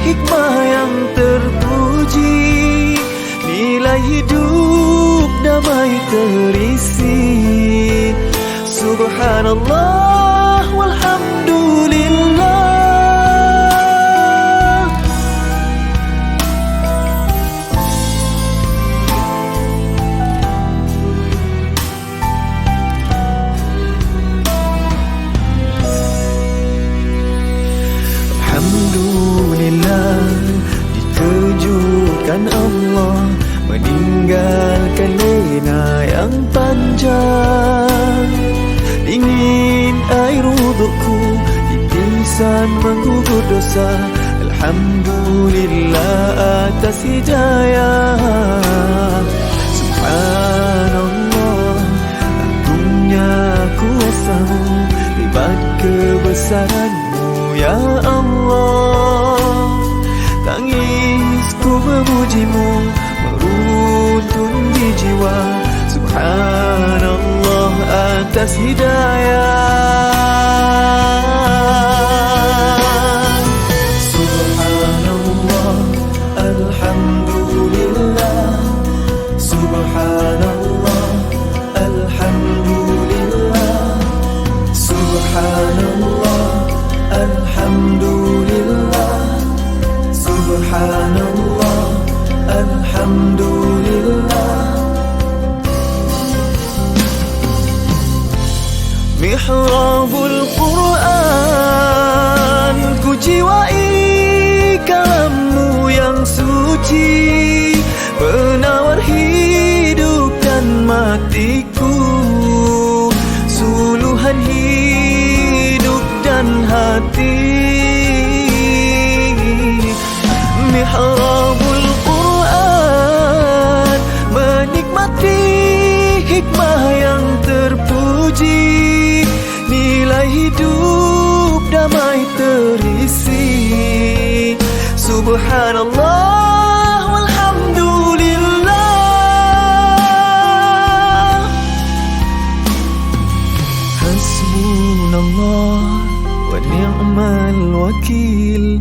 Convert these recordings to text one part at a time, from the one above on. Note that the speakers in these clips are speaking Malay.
hikmah yang terpuji, nilai hidup damai terisi. Subhanallah walhamdulillah. Alhamdulillah, dikejutkan Allah meninggalkan lena yang panjang. Dingin air wudukku, titisan menggugur dosa. Alhamdulillah atas hidayah. Subhanallah, agungnya kuasa-Mu, hebat kebesaran-Mu ya Allah. Tangisku memuji-Mu, meruntun di jiwa. Subhanallah atas hidayah. Subhanallah, alhamdulillah. Subhanallah, alhamdulillah. Subhanallah, alhamdulillah. Subhanallah, alhamdulillah. Mihrabul Quran, ku jiwai kalam-Mu yang suci, penawar hidup dan matiku, suluhan hidup dan hati. Mihrabul Quran, menikmati hikmah yang terpuji, nilai hidup damai terisi. Subhanallah walhamdulillah. Hasbunallah wa ni'mal wakil.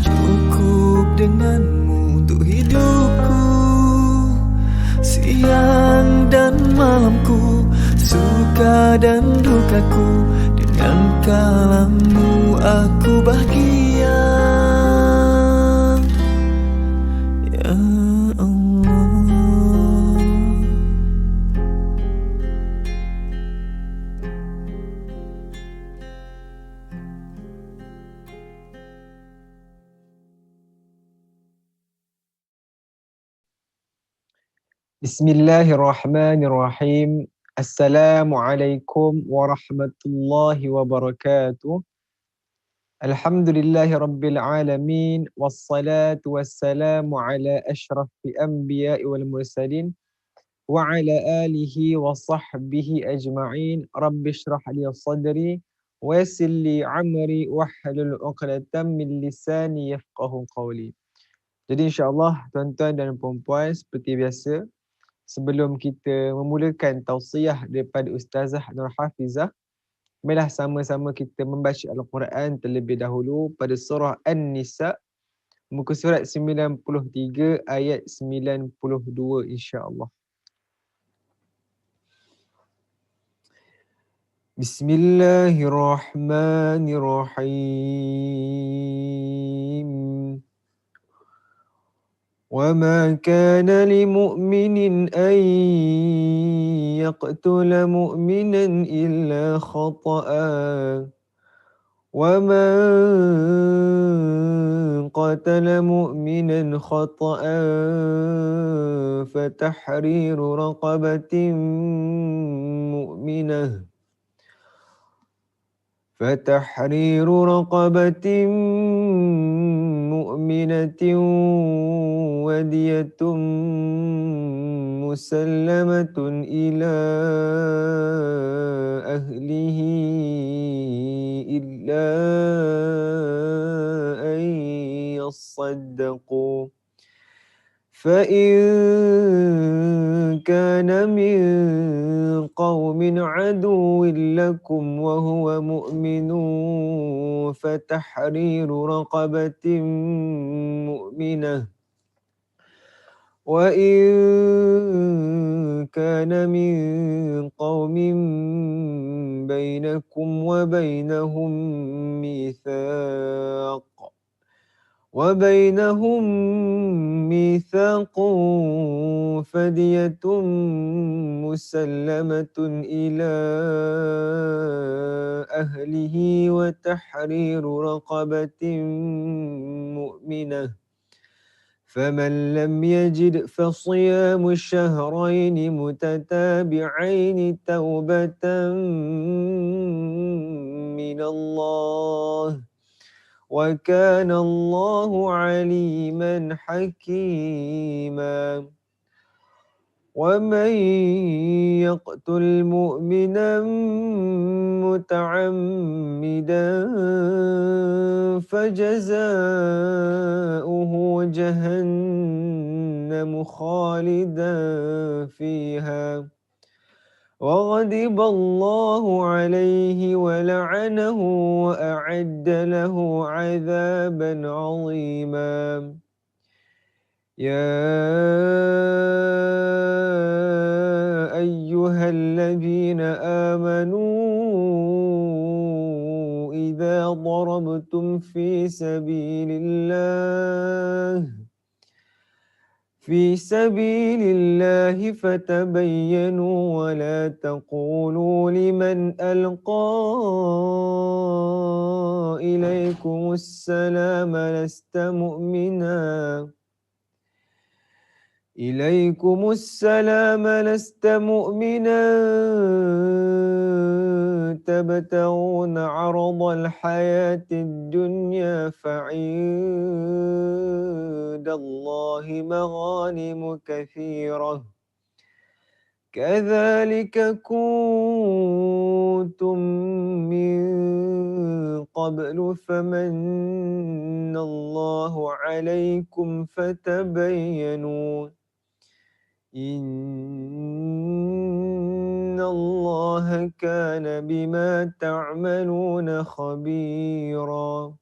Cukup dengan-Mu untuk hidupku, siang dan malamku, suka dan dukaku. Dengan kalam-Mu aku bahagia ya Allah. Bismillahirrahmanirrahim. Assalamualaikum warahmatullahi wabarakatuh. Alhamdulillahi rabbil alamin. Wassalatu wassalamu ala ashrafil anbiya'i wal mursalin wa ala alihi wa sahbihi ajma'in. Rabbi shrah li sadri wa yassir li amri wahlul 'uqdatam min lisani yafqahu qawli. Jadi insya-Allah tuan-tuan dan puan-puan, seperti biasa, sebelum kita memulakan tausiah daripada Ustazah Nur Hafizah, marilah sama-sama kita membaca Al-Quran terlebih dahulu pada surah An-Nisa, muka surat 93 ayat 92 insya-Allah. Bismillahirrahmanirrahim. وَمَا كَانَ لِمُؤْمِنٍ أَنْ يَقْتُلَ مُؤْمِنًا إِلَّا خَطَأً وَمَنْ قَتَلَ مُؤْمِنًا خَطَأً فَتَحْرِيرُ رَقَبَةٍ مؤمنة ودية مسلمة إلى أهله إلا أن يصدقوا فإن كان من قوم عدو لكم وهو مؤمن فتحرير رقبة مؤمنة وإن كان من قوم بينكم وبينهم ميثاق فدية مسلمة إلى أهله وتحرير رقبة مؤمنة فمن لم يجد فصيام شهرين متتابعين توبة من الله وكان الله عليما حكيما ومن يقتل مؤمنا متعمدا فجزاؤه جهنم خالدا فيها وغضب الله عليه ولعنه وأعد له عذابا عظيما يا أيها الذين آمنوا إذا ضربتم في سبيل الله فتبينوا ولا تقولوا لمن ألقى إليكم السلام لست مؤمنا تبتغون عرض الحياة الدنيا فعند الله مغانم كثيرة كذلك كنتم من قبل فمن الله عليكم فتبينوا إن الله كان بما تعملون خبيرا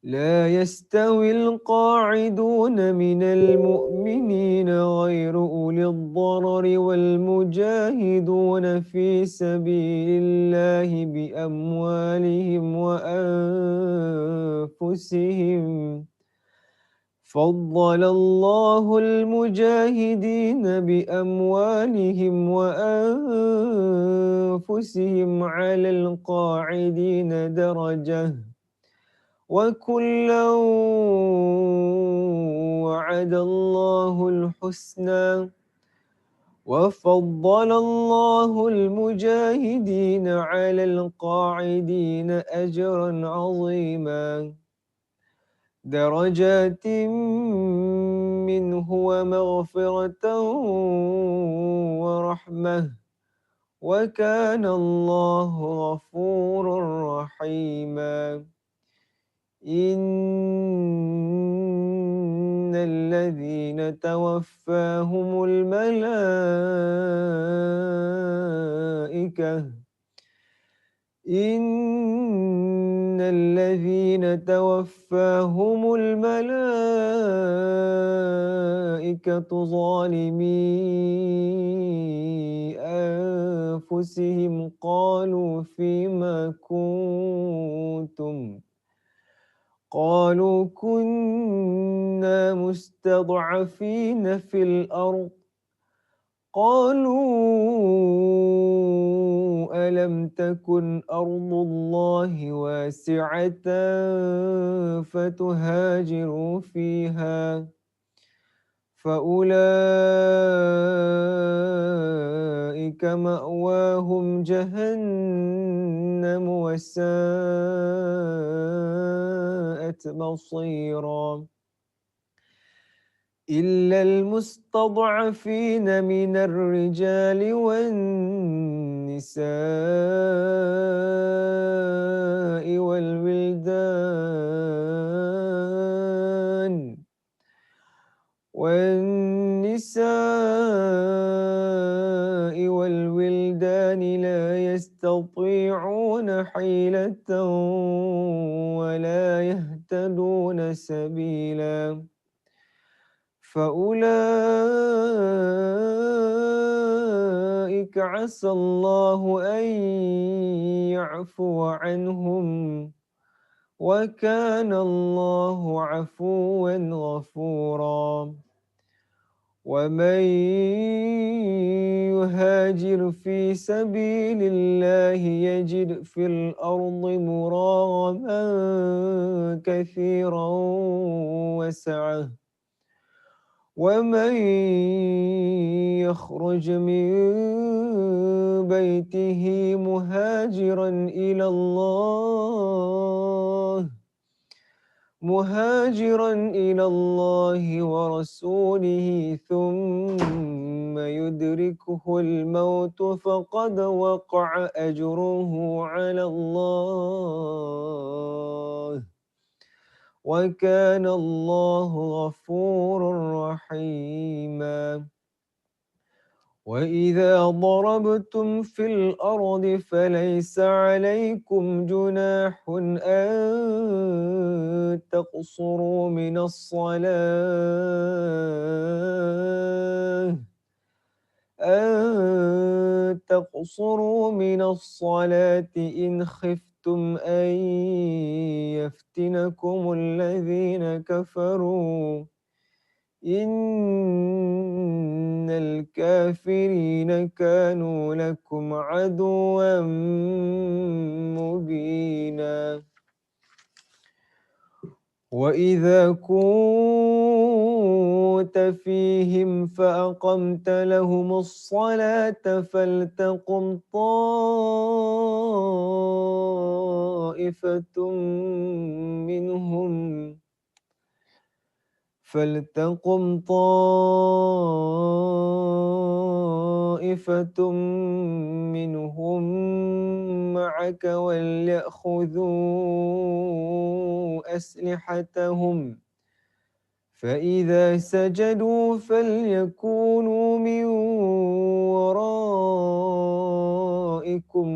لا يستوي القاعدون من المؤمنين غير أولي الضرر والمجاهدون في سبيل الله بأموالهم وأنفسهم فضل الله المجاهدين بأموالهم وأنفسهم على القاعدين درجة وكلا وعد الله الحسنى وفضل الله المجاهدين على القاعدين أجرا عظيما درجات منه ومغفرة ورحمة وكان الله غفورا رحيما إن الذين توفاهم الملائكة ظالمي أنفسهم قالوا فيما كنتم قالوا كنا مستضعفين في الأرض قالوا ألم تكن أرض الله واسعة فتهاجروا فيها فأولئك مأواهم جهنم وساءت مصيرا إلا المستضعفين من الرجال والنساء والولدان لا يستطيعون حيلة ولا يهتدون سبيلا فأولئك عسى الله أن يعفو عنهم وكان الله عفوا غفورا ومن يهاجر في سبيل الله يجد في الأرض مراغما كثيرا وسعة ومن يخرج من بيته مهاجرا إلى الله ورسوله ثم يدركه الموت فقد وقع أجره على الله وكان الله غفورا رحيما وإذا ضربتم في الأرض فليس عليكم جناح أن تقصروا من الصلاة إن خفتم أن يفتنكم الذين كفروا إن الكافرين كانوا لكم عدوا مبينا وإذا كنت فيهم فأقمت لهم الصلاة فلتقم طائفة منهم معك وليأخذوا أسلحتهم فإذا سجدوا فليكونوا من ورائكم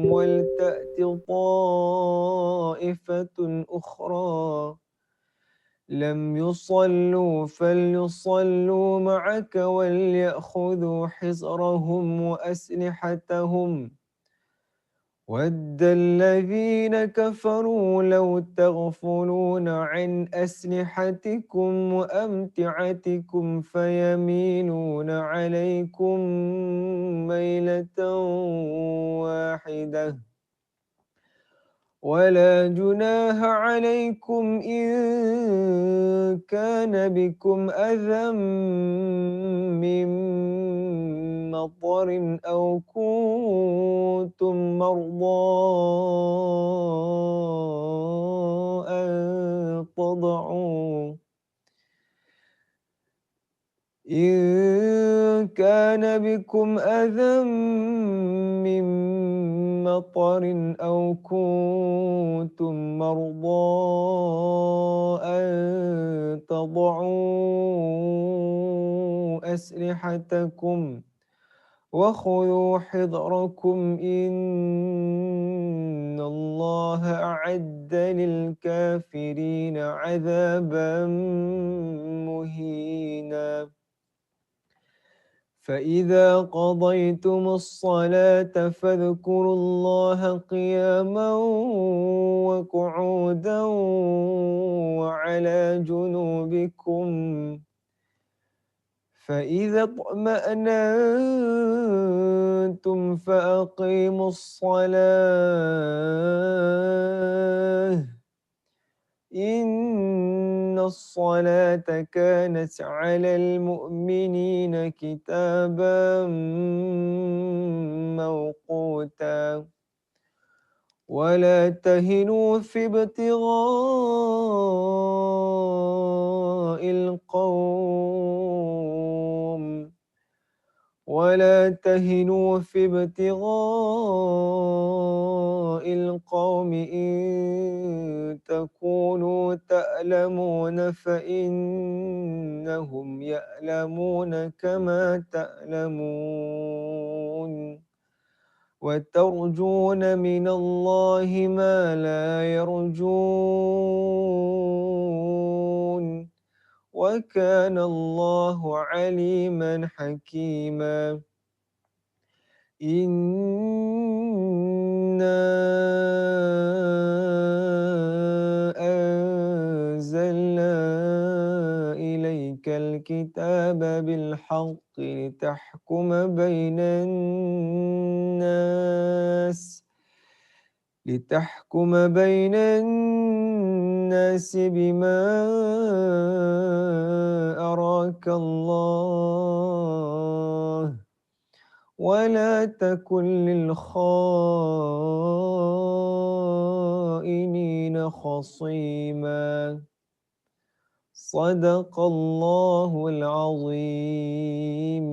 ولتأت طائفة أخرى لم يصلوا فليصلوا معك وليأخذوا حذرهم وأسلحتهم ود الذين كفروا لو تغفلون عن أسلحتكم وأمتعتكم فيميلون عليكم ميلة واحدة ولا جناح عليكم إن كان بكم أذى من مطر أو كنتم مرضى أن تضعوا إن كان بكم أذى من مطر أو كنتم مرضى أن تضعوا أسلحتكم وخذوا حذركم إن الله أعد للكافرين عذابا مهينا فإذا قضيتم الصلاة فاذكروا الله قياما وقعودا وعلى جنوبكم فإذا اطمأننتم فأقيموا الصلاة إن الصلاة كانت على المؤمنين كتابا موقوتا ولا تهنوا في ابتغاء القوم إن تكونوا تألمون فإنهم يألمون كما تألمون وترجون من الله ما لا يرجون وكان الله عليما حكيما إنا أنزلنا إليك الكتاب بالحق لتحكم بين الناس بما أراك الله ولا تكن للخائنين خصيما صدق الله العظيم.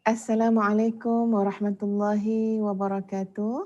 Assalamualaikum warahmatullahi wabarakatuh.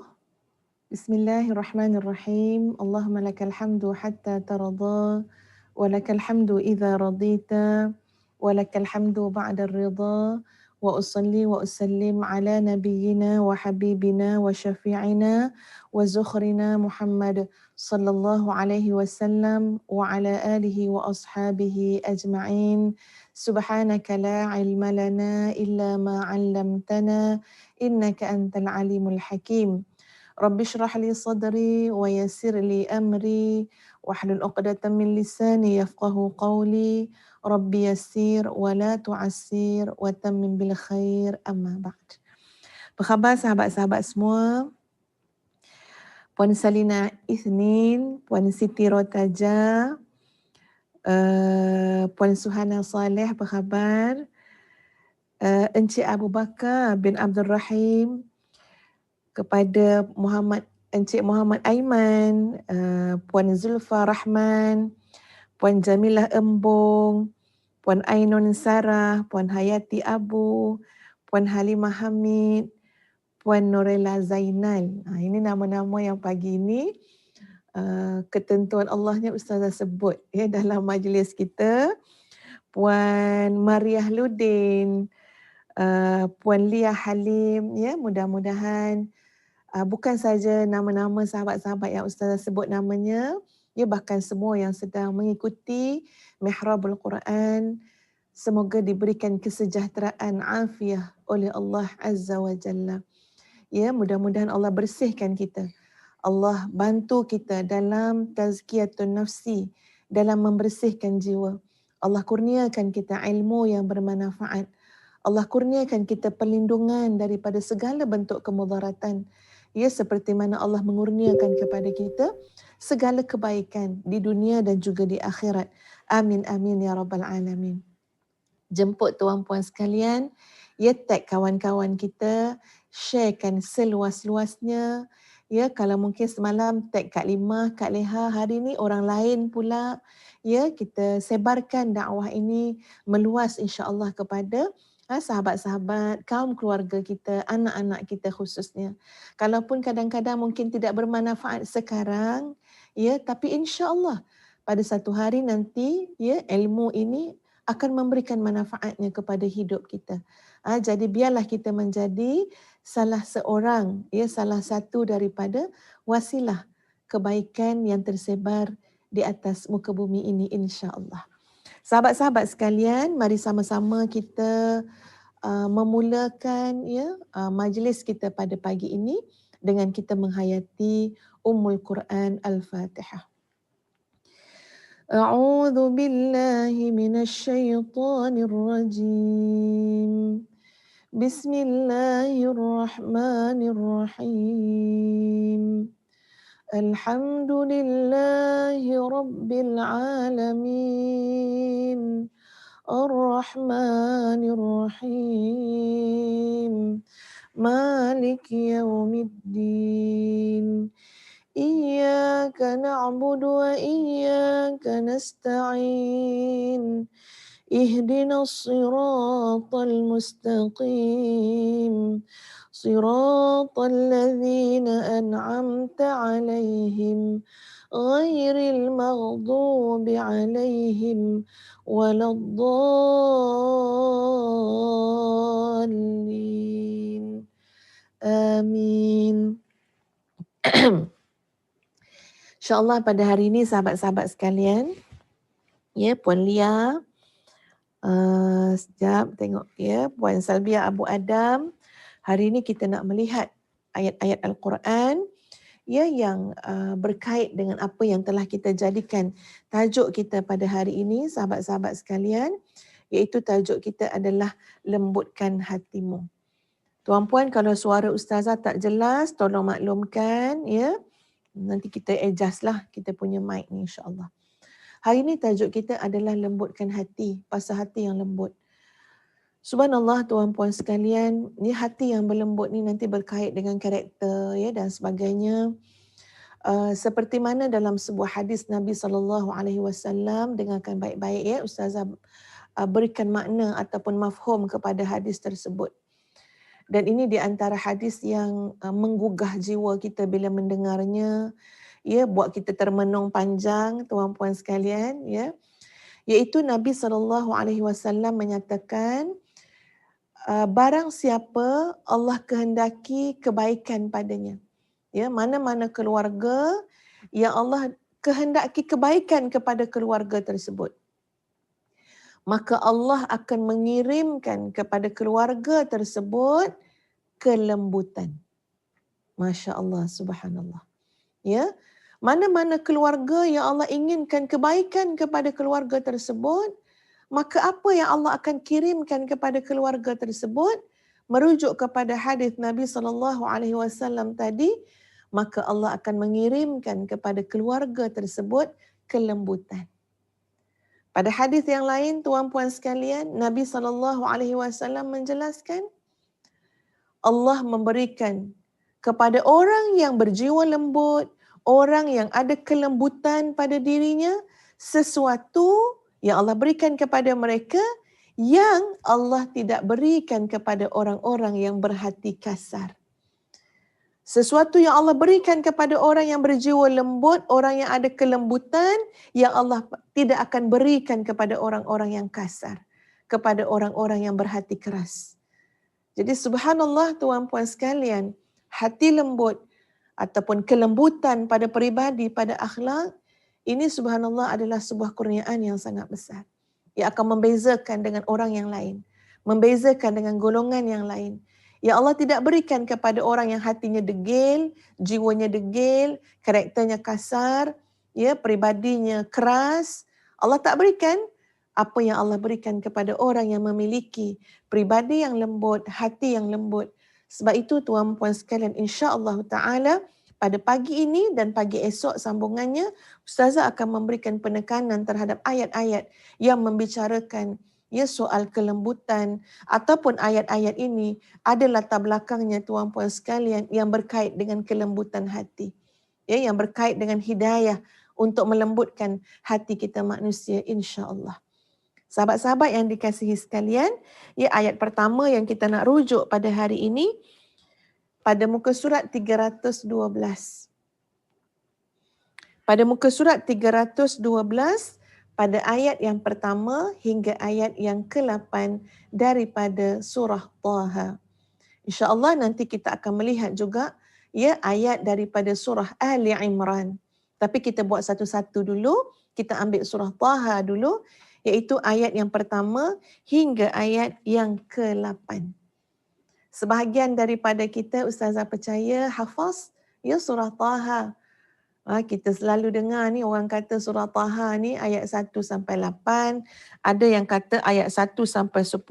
Bismillahirrahmanirrahim. Allahumma lakal hamdu hatta tarda wa lakal hamdu idza radita wa lakal hamdu ba'da ridha wa usalli wa usallim ala nabiyyina wa habibina wa syafi'ina wa zukhrina Muhammad sallallahu alaihi wasallam wa ala alihi wa ashabihi ajma'in. Subhanaka la ilma lana illa ma 'allamtana innaka antal alimul hakim. Rabbi shrah li sadri wa yassir li amri wahlul 'uqdatam min lisani yafqahu qawli. Rabbi yassir wa la tu'assir wa tammim bil khair, amma ba'd. Apa khabar sahabat-sahabat semua? Puan Salina Ithnin, Puan Siti Rotaja, Puan Suhana Saleh, apa khabar? Encik Abu Bakar bin Abdul Rahim, kepada Encik Muhammad Aiman, Puan Zulfa Rahman, Puan Jamilah Embong, Puan Ainun Sarah, Puan Hayati Abu, Puan Halimah Hamid, Puan Norella Zainal. Ini nama-nama yang pagi ini ketentuan Allahnya Ustazah sebut ya dalam majlis kita. Puan Mariah Ludin, Puan Lia Halim, ya, mudah-mudahan bukan saja nama-nama sahabat-sahabat yang Ustazah sebut namanya, ya, bahkan semua yang sedang mengikuti Mihrabul Quran, semoga diberikan kesejahteraan afiah oleh Allah Azza wa Jalla. Ya, mudah-mudahan Allah bersihkan kita. Allah bantu kita dalam tazkiyatun nafsi, dalam membersihkan jiwa. Allah kurniakan kita ilmu yang bermanfaat. Allah kurniakan kita perlindungan daripada segala bentuk kemudaratan. Ya, seperti mana Allah mengurniakan kepada kita segala kebaikan di dunia dan juga di akhirat. Amin amin ya rabbal alamin. Jemput tuan puan sekalian, ya, tag kawan-kawan kita, sharekan seluas-luasnya. Ya, kalau mungkin semalam tag Kak Limah, Kak Leha, hari ni orang lain pula. Ya, kita sebarkan dakwah ini meluas insya-Allah kepada sahabat-sahabat, kaum keluarga kita, anak-anak kita khususnya. Kalaupun kadang-kadang mungkin tidak bermanfaat sekarang, ya, tapi insya-Allah pada satu hari nanti, ya, ilmu ini akan memberikan manfaatnya kepada hidup kita. Jadi biarlah kita menjadi salah seorang, ya, salah satu daripada wasilah kebaikan yang tersebar di atas muka bumi ini insya-Allah. Sahabat-sahabat sekalian, mari sama-sama kita memulakan, ya, majlis kita pada pagi ini dengan kita menghayati Ummul Quran Al-Fatihah. A'udzu billahi minasyaitonir rajim. Bismillahirrahmanirrahim. Alhamdulillahi rabbil alamin. Ar-Rahmanir-Rahim. Maliki yaumiddin. Iyyaka na'budu wa iyyaka nasta'in. Ihdinas siratal mustaqim. Siratal ladzina an'amta 'alaihim ghairil maghdubi 'alaihim waladdallin. Amin. InsyaAllah pada hari ini sahabat-sahabat sekalian, ya, Puan Lia, sekejap tengok, ya, Puan Salbia Abu Adam, hari ini kita nak melihat ayat-ayat Al-Quran, ya, yang berkait dengan apa yang telah kita jadikan tajuk kita pada hari ini, sahabat-sahabat sekalian, iaitu tajuk kita adalah lembutkan hatimu. Tuan puan, kalau suara ustazah tak jelas, tolong maklumkan, ya. Nanti kita adjust lah kita punya mic ni insya-Allah. Hari ini tajuk kita adalah lembutkan hati, pasal hati yang lembut. Subhanallah tuan puan sekalian, ni hati yang berlembut ni nanti berkait dengan karakter, ya, dan sebagainya. Seperti mana dalam sebuah hadis Nabi SAW, dengarkan baik-baik, ya, ustazah berikan makna ataupun mafhum kepada hadis tersebut. Dan ini di antara hadis yang menggugah jiwa kita bila mendengarnya, ya, buat kita termenung panjang, tuan-puan sekalian, ya. Iaitu Nabi SAW menyatakan, barang siapa Allah kehendaki kebaikan padanya, ya, mana-mana keluarga yang Allah kehendaki kebaikan kepada keluarga tersebut, maka Allah akan mengirimkan kepada keluarga tersebut kelembutan. Masya Allah, subhanallah. Ya, mana-mana keluarga yang Allah inginkan kebaikan kepada keluarga tersebut, maka apa yang Allah akan kirimkan kepada keluarga tersebut, merujuk kepada hadis Nabi SAW tadi, maka Allah akan mengirimkan kepada keluarga tersebut kelembutan. Pada hadis yang lain, tuan-puan sekalian, Nabi SAW menjelaskan, Allah memberikan kepada orang yang berjiwa lembut, orang yang ada kelembutan pada dirinya, sesuatu yang Allah berikan kepada mereka yang Allah tidak berikan kepada orang-orang yang berhati kasar. Sesuatu yang Allah berikan kepada orang yang berjiwa lembut, orang yang ada kelembutan, yang Allah tidak akan berikan kepada orang-orang yang kasar, kepada orang-orang yang berhati keras. Jadi subhanallah, tuan-puan sekalian, hati lembut ataupun kelembutan pada peribadi, pada akhlak, ini subhanallah adalah sebuah kurniaan yang sangat besar. Ia akan membezakan dengan orang yang lain, membezakan dengan golongan yang lain. Ya Allah tidak berikan kepada orang yang hatinya degil, jiwanya degil, karakternya kasar, ya, peribadinya keras. Allah tak berikan. Apa yang Allah berikan kepada orang yang memiliki peribadi yang lembut, hati yang lembut. Sebab itu tuan-puan sekalian, insya-Allah taala pada pagi ini dan pagi esok sambungannya, Ustazah akan memberikan penekanan terhadap ayat-ayat yang membicarakan, ya, soal kelembutan, ataupun ayat-ayat ini ada latar belakangnya tuan-puan sekalian yang berkait dengan kelembutan hati, ya, yang berkait dengan hidayah untuk melembutkan hati kita manusia, insya-Allah. Sahabat-sahabat yang dikasihi sekalian, ya, ayat pertama yang kita nak rujuk pada hari ini pada muka surat 312. Pada muka surat 312 pada ayat yang pertama hingga ayat yang ke-8 daripada surah Taha. InsyaAllah nanti kita akan melihat juga, ya, ayat daripada surah Ali Imran. Tapi kita buat satu-satu dulu. Kita ambil surah Taha dulu, iaitu ayat yang pertama hingga ayat yang ke-8. Sebahagian daripada kita, Ustazah percaya, hafaz, ya, surah Taha. Kita selalu dengar ni orang kata surah Taha ni ayat 1 sampai 8, ada yang kata ayat 1 sampai 10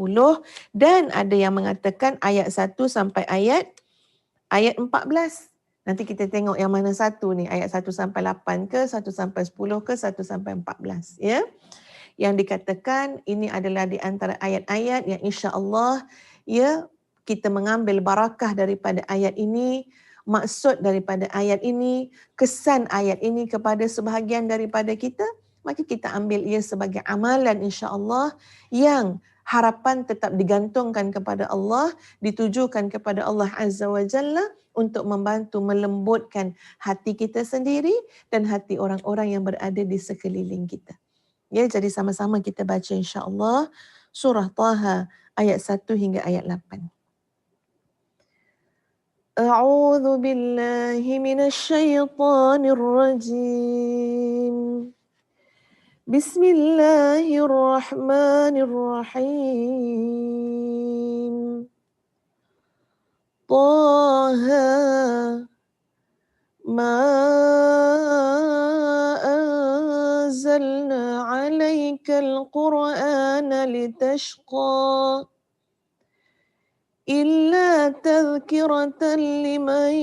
dan ada yang mengatakan ayat 1 sampai ayat 14. Nanti kita tengok yang mana satu ni, ayat 1 sampai 8 ke, 1 sampai 10 ke, 1 sampai 14, ya. Yang dikatakan ini adalah di antara ayat-ayat yang insya-Allah, ya, kita mengambil barakah daripada ayat ini. Maksud daripada ayat ini, kesan ayat ini kepada sebahagian daripada kita, maka kita ambil ia sebagai amalan insya-Allah yang harapan tetap digantungkan kepada Allah, ditujukan kepada Allah Azza wa Jalla untuk membantu melembutkan hati kita sendiri dan hati orang-orang yang berada di sekeliling kita. Ya, jadi sama-sama kita baca insya-Allah surah Taha ayat 1 hingga ayat 8. A'udzu billahi minasyaitonir rajim. Bismillahirrahmanirrahim. Taha ma anzalna 'alaikal Qur'ana litashqa إلا تذكرة لمن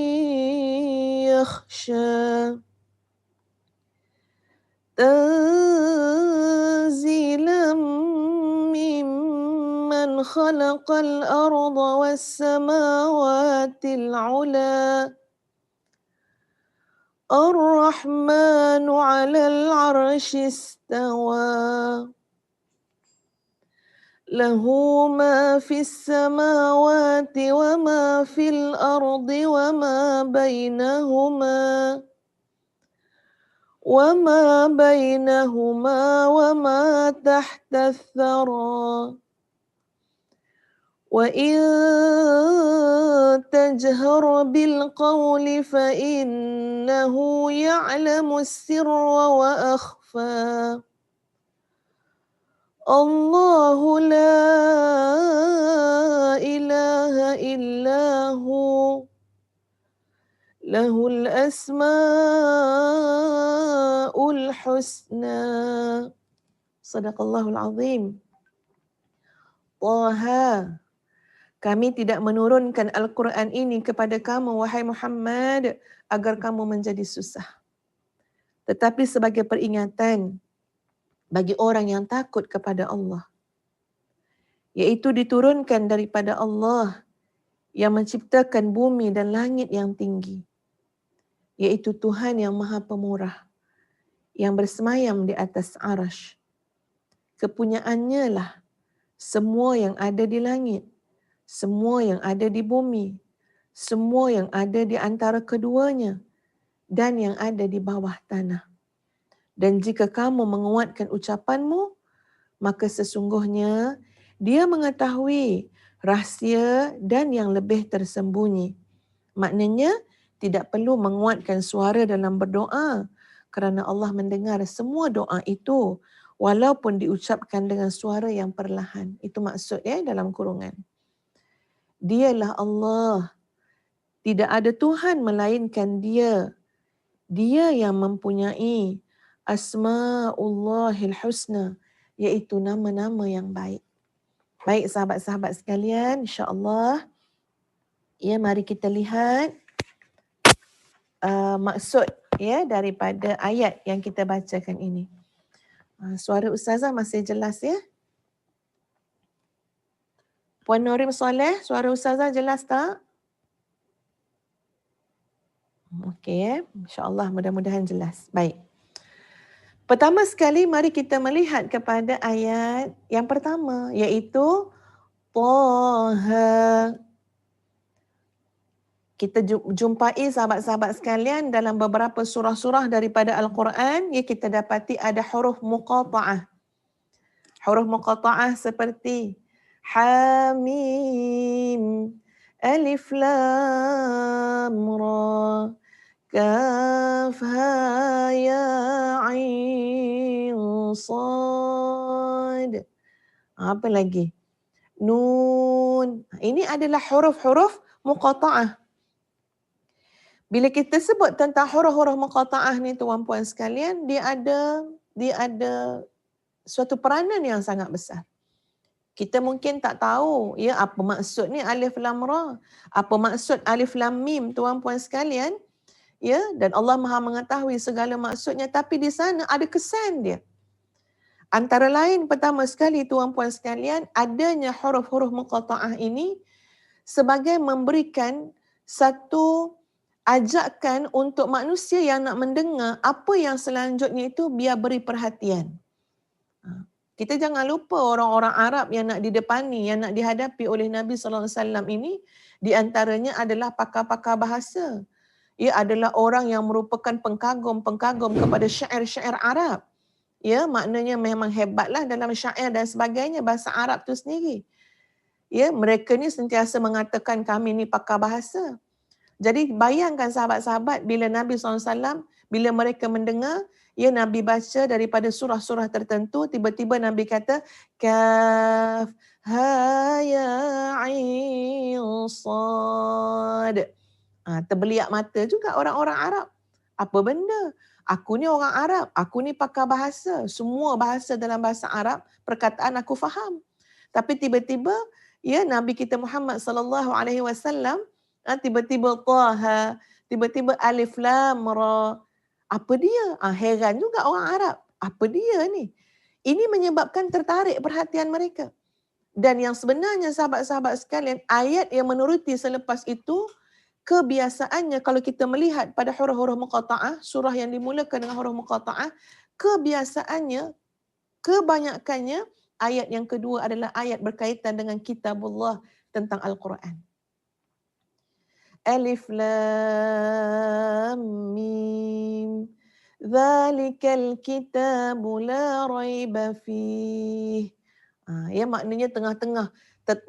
يخشى تنزيلا ممن خلق الأرض والسماوات العلى الرحمن على العرش استوى lahu ma fis samawati wa ma fil ardi wa ma bainahuma wa ma tahta ath-thara wa in tajhar bil qawli fa innahu ya'lamu as-sirra wa akhfa. Allahu la ilaha illahu lahul asma'ul husna. Sadaqallahul azim. Taha, kami tidak menurunkan Al-Quran ini kepada kamu, wahai Muhammad, agar kamu menjadi susah. Tetapi sebagai peringatan bagi orang yang takut kepada Allah. Iaitu diturunkan daripada Allah yang menciptakan bumi dan langit yang tinggi. Iaitu Tuhan yang Maha Pemurah, yang bersemayam di atas arash. Kepunyaannya lah semua yang ada di langit, semua yang ada di bumi, semua yang ada di antara keduanya, dan yang ada di bawah tanah. Dan jika kamu menguatkan ucapanmu, maka sesungguhnya dia mengetahui rahsia dan yang lebih tersembunyi. Maknanya tidak perlu menguatkan suara dalam berdoa kerana Allah mendengar semua doa itu walaupun diucapkan dengan suara yang perlahan. Itu maksud dalam kurungan. Dialah Allah. Tidak ada Tuhan melainkan Dia. Dia yang mempunyai Asma'ullahil Husna, iaitu nama-nama yang baik. Baik sahabat-sahabat sekalian, insya-Allah mari kita lihat maksud daripada ayat yang kita bacakan ini. Suara Ustazah masih jelas ya? Puan Norim Soleh, suara Ustazah jelas tak? Okey, insya-Allah mudah-mudahan jelas. Baik. Pertama sekali mari kita melihat kepada ayat yang pertama, iaitu Taha. Kita jumpai sahabat-sahabat sekalian dalam beberapa surah-surah daripada Al-Quran, kita dapati ada huruf muqata'ah. Huruf muqata'ah seperti Hamim, Alif Lam Ra, Kaf Ha Ya Ain Sad. Apa lagi? Nun. Ini adalah huruf-huruf muqata'ah. Bila kita sebut tentang huruf-huruf muqata'ah ni tuan-puan sekalian, dia ada suatu peranan yang sangat besar. Kita mungkin tak tahu apa maksud ni alif lam ra, apa maksud alif lam mim tuan-puan sekalian. Dan Allah Maha mengetahui segala maksudnya, tapi di sana ada kesan dia. Antara lain pertama sekali tuan-puan sekalian, adanya huruf-huruf muqata'ah ini sebagai memberikan satu ajakan untuk manusia yang nak mendengar apa yang selanjutnya itu biar beri perhatian. Kita jangan lupa orang-orang Arab yang nak didepani, yang nak dihadapi oleh Nabi SAW ini, di antaranya adalah pakar-pakar bahasa. Ia adalah orang yang merupakan pengkagum-pengkagum kepada syair-syair Arab. Maknanya memang hebatlah dalam syair dan sebagainya, bahasa Arab tu sendiri. Mereka ni sentiasa mengatakan kami ni pakar bahasa. Jadi bayangkan sahabat-sahabat bila Nabi SAW, bila mereka mendengar, Nabi baca daripada surah-surah tertentu, tiba-tiba Nabi kata, Kaf, Ha, Ya, Ain, Sad. Terbeliak mata juga orang-orang Arab. Apa benda? Aku ni orang Arab, aku ni pakar bahasa. Semua bahasa dalam bahasa Arab, perkataan aku faham. Tapi tiba-tiba, Nabi kita Muhammad SAW, tiba-tiba Taha, tiba-tiba Alif Lam Ra. Apa dia? Heran juga orang Arab. Apa dia ni? Ini menyebabkan tertarik perhatian mereka. Dan yang sebenarnya sahabat-sahabat sekalian, ayat yang menuruti selepas itu, kebiasaannya kalau kita melihat pada huruf-huruf muqata'ah, surah yang dimulakan dengan huruf muqata'ah, kebiasaannya, kebanyakannya ayat yang kedua adalah ayat berkaitan dengan kitabullah tentang Al-Quran. Alif Lam Mim. Zalikal kitabu la raiba fih. Ya, maknanya tengah-tengah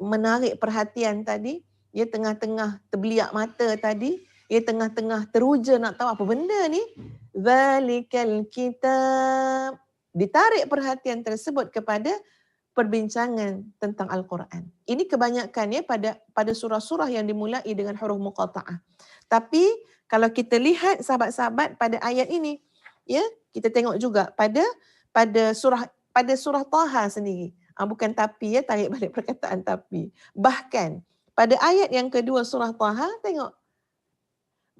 menarik perhatian tadi, ya, tengah-tengah terbeliak mata tadi, ya, tengah-tengah teruja nak tahu apa benda ni. Zalikal kitab. Ditarik perhatian tersebut kepada perbincangan tentang Al-Quran. Ini kebanyakan ya pada surah-surah yang dimulai dengan huruf muqata'ah. Tapi kalau kita lihat sahabat-sahabat pada ayat ini, ya, kita tengok juga pada surah Taha sendiri. Bukan tapi, ya, tarik balik perkataan tapi. Bahkan pada ayat yang kedua surah Taha, tengok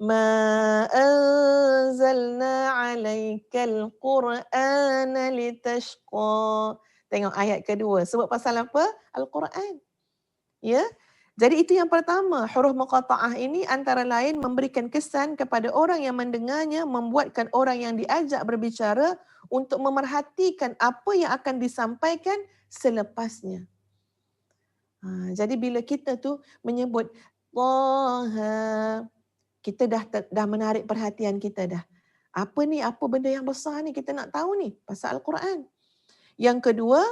Ma anzalna 'alaikal Qur'ana litashqa. Tengok ayat kedua. Sebut pasal apa? Al-Quran. Ya. Jadi itu yang pertama. Huruf muqata'ah ini antara lain memberikan kesan kepada orang yang mendengarnya, membuatkan orang yang diajak berbicara untuk memerhatikan apa yang akan disampaikan selepasnya. Jadi bila kita tu menyebut Taha, kita dah menarik perhatian kita dah. Apa ni? Apa benda yang besar ni? Kita nak tahu ni pasal Al-Quran. Yang kedua,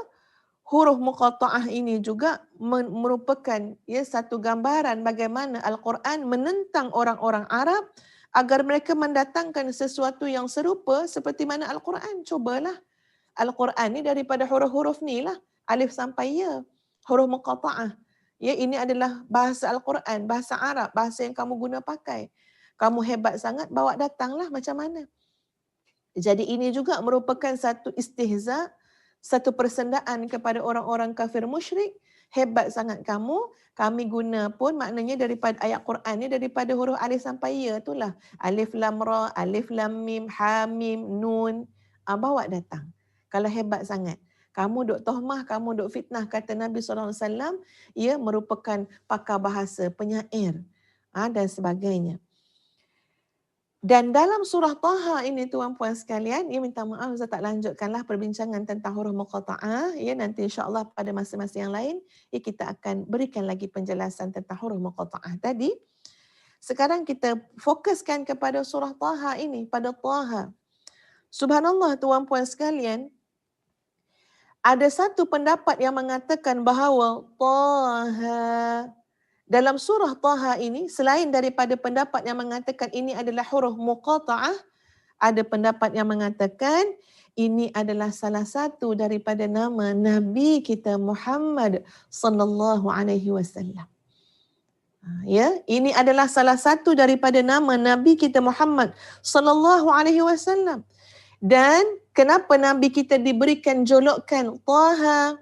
huruf muqata'ah ini juga merupakan ya satu gambaran bagaimana Al-Quran menentang orang-orang Arab agar mereka mendatangkan sesuatu yang serupa seperti mana Al-Quran. Cubalah. Al-Quran ni daripada huruf-huruf ni lah. Alif sampai ya. Huruf muqata'ah. Ya, ini adalah bahasa Al-Quran, bahasa Arab, bahasa yang kamu guna pakai. Kamu hebat sangat, bawa datanglah macam mana. Jadi ini juga merupakan satu istihza, satu persendaan kepada orang-orang kafir musyrik. Hebat sangat kamu, kami guna pun maknanya daripada ayat Quran ni daripada huruf alif sampai ya itulah. Alif lam ra, alif lam mim, ha mim, nun. Bawa datang. Kalau hebat sangat. Kamu duk tohmah, kamu duk fitnah, kata Nabi SAW, ia merupakan pakar bahasa, penyair dan sebagainya. Dan dalam surah Taha ini tuan-puan sekalian, ya, minta maaf saya tak lanjutkanlah perbincangan tentang huruf muqata'ah, ya, nanti insya-Allah pada masa-masa yang lain ya kita akan berikan lagi penjelasan tentang huruf muqata'ah tadi. Sekarang kita fokuskan kepada surah Taha ini, pada Taha. Subhanallah tuan-puan sekalian, ada satu pendapat yang mengatakan bahawa Taha dalam surah Taha ini, selain daripada pendapat yang mengatakan ini adalah huruf muqata'ah, ada pendapat yang mengatakan ini adalah salah satu daripada nama Nabi kita Muhammad sallallahu alaihi wasallam. Ya, ini adalah salah satu daripada nama Nabi kita Muhammad sallallahu alaihi wasallam. Dan kenapa Nabi kita diberikan julukan Taha?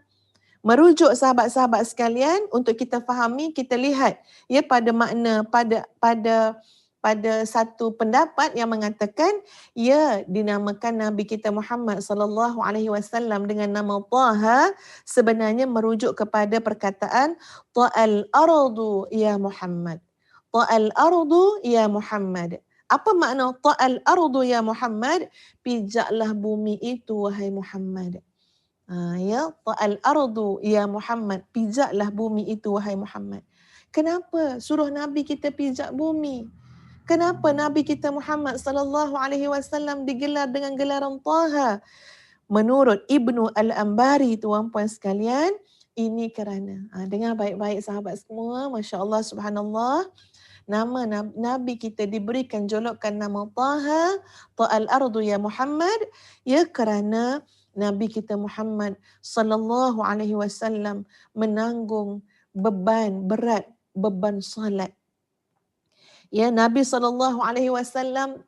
Merujuk sahabat-sahabat sekalian untuk kita fahami, kita lihat ya pada makna pada satu pendapat yang mengatakan ya dinamakan Nabi kita Muhammad sallallahu alaihi wasallam dengan nama Taha sebenarnya merujuk kepada perkataan ta'al ardu ya Muhammad. Ta'al ardu ya Muhammad. Apa makna ta'al ardu ya Muhammad? Pijaklah bumi itu wahai Muhammad. Ya, ta'al ardu ya Muhammad, pijaklah bumi itu wahai Muhammad. Kenapa suruh Nabi kita pijak bumi? Kenapa Nabi kita Muhammad sallallahu alaihi wasallam digelar dengan gelaran Taha? Menurut Ibnu Al-Ambari tuan-puan sekalian, ini kerana dengar baik-baik sahabat semua, masya-Allah subhanallah. Nama Nabi kita diberikan julukan nama Taha, ta'al ardu ya Muhammad, ya kerana Nabi kita Muhammad sallallahu alaihi wasallam menanggung beban berat, beban salat. Ya, Nabi sallallahu alaihi wasallam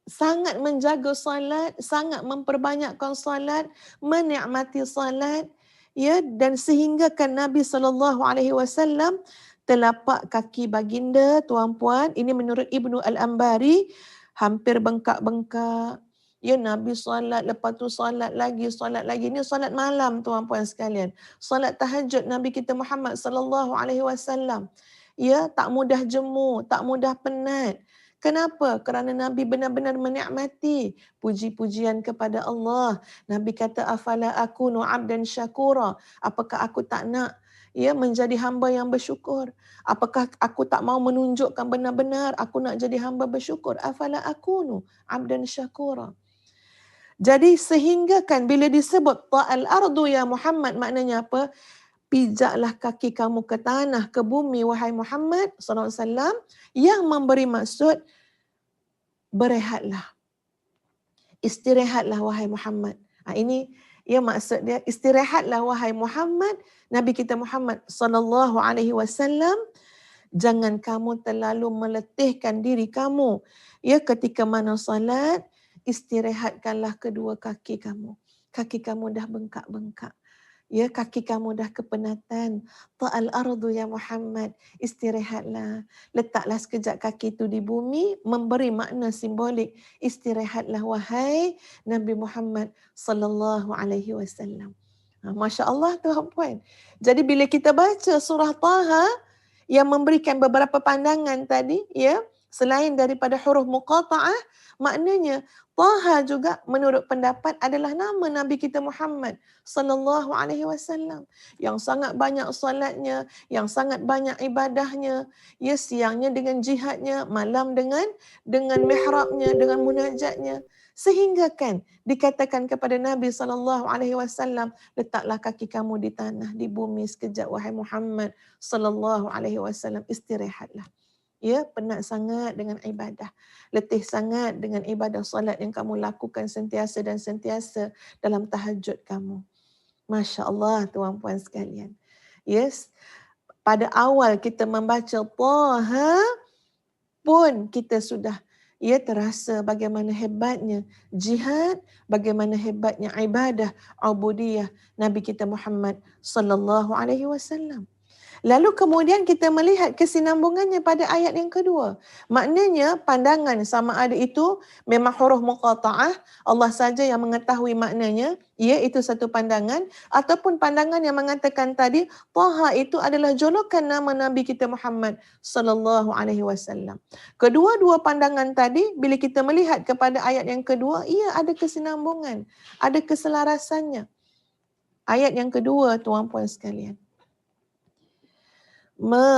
sangat menjaga salat, sangat memperbanyakkan salat, menikmati salat, ya, dan sehinggakan Nabi sallallahu alaihi wasallam telapak kaki baginda tuan-puan, ini menurut Ibnu Al-Ambari, hampir bengkak-bengkak. Ya, Nabi solat, lepas tu solat lagi. Ini solat malam tuan-puan sekalian. Solat tahajud Nabi kita Muhammad sallallahu alaihi wasallam. Ya, tak mudah jemu, tak mudah penat. Kenapa? Kerana Nabi benar-benar menikmati puji-pujian kepada Allah. Nabi kata, afala akunu abdan syakura. Apakah aku tak nak menjadi hamba yang bersyukur? Apakah aku tak mau menunjukkan benar-benar aku nak jadi hamba bersyukur? Afala akunu abdan syakura. Jadi sehingga kan bila disebut ta'al ardu ya Muhammad, maknanya apa? Pijaklah kaki kamu ke tanah, ke bumi, wahai Muhammad sallallahu alaihi wasallam, yang memberi maksud berehatlah. Istirahatlah wahai Muhammad. Ini maksud dia, istirahatlah wahai Muhammad, Nabi kita Muhammad sallallahu alaihi wasallam. Jangan kamu terlalu meletihkan diri kamu. Ketika mana salat, istirahatkanlah kedua kaki kamu. Kaki kamu dah bengkak-bengkak. Kaki kamu dah kepenatan. Ta'al ardu ya Muhammad. Istirahatlah. Letaklah sekejap kaki itu di bumi, memberi makna simbolik. Istirahatlah wahai Nabi Muhammad sallallahu alaihi wasallam. Masya Allah tuan puan. Jadi bila kita baca surah Taha yang memberikan beberapa pandangan tadi, selain daripada huruf muqata'ah, maknanya Taha juga menurut pendapat adalah nama Nabi kita Muhammad sallallahu alaihi wasallam yang sangat banyak solatnya, yang sangat banyak ibadahnya, siangnya dengan jihadnya, malam dengan mihrabnya, dengan munajatnya, sehingga kan dikatakan kepada Nabi sallallahu alaihi wasallam, letaklah kaki kamu di tanah, di bumi sekejap wahai Muhammad sallallahu alaihi wasallam, istirahatlah. Penat sangat dengan ibadah, letih sangat dengan ibadah solat yang kamu lakukan sentiasa dan sentiasa dalam tahajud kamu. Masya Allah tuan puan sekalian. Pada awal kita membaca Taha pun kita sudah terasa bagaimana hebatnya jihad, bagaimana hebatnya ibadah, ubudiyah Nabi kita Muhammad sallallahu alaihi wasallam. Lalu kemudian kita melihat kesinambungannya pada ayat yang kedua. Maknanya pandangan sama ada itu memang huruf muqata'ah, Allah saja yang mengetahui maknanya, itu satu pandangan, ataupun pandangan yang mengatakan tadi Taha itu adalah julukan nama Nabi kita Muhammad sallallahu alaihi wasallam. Kedua-dua pandangan tadi bila kita melihat kepada ayat yang kedua, ada kesinambungan, ada keselarasannya. Ayat yang kedua tuan puan sekalian. Ma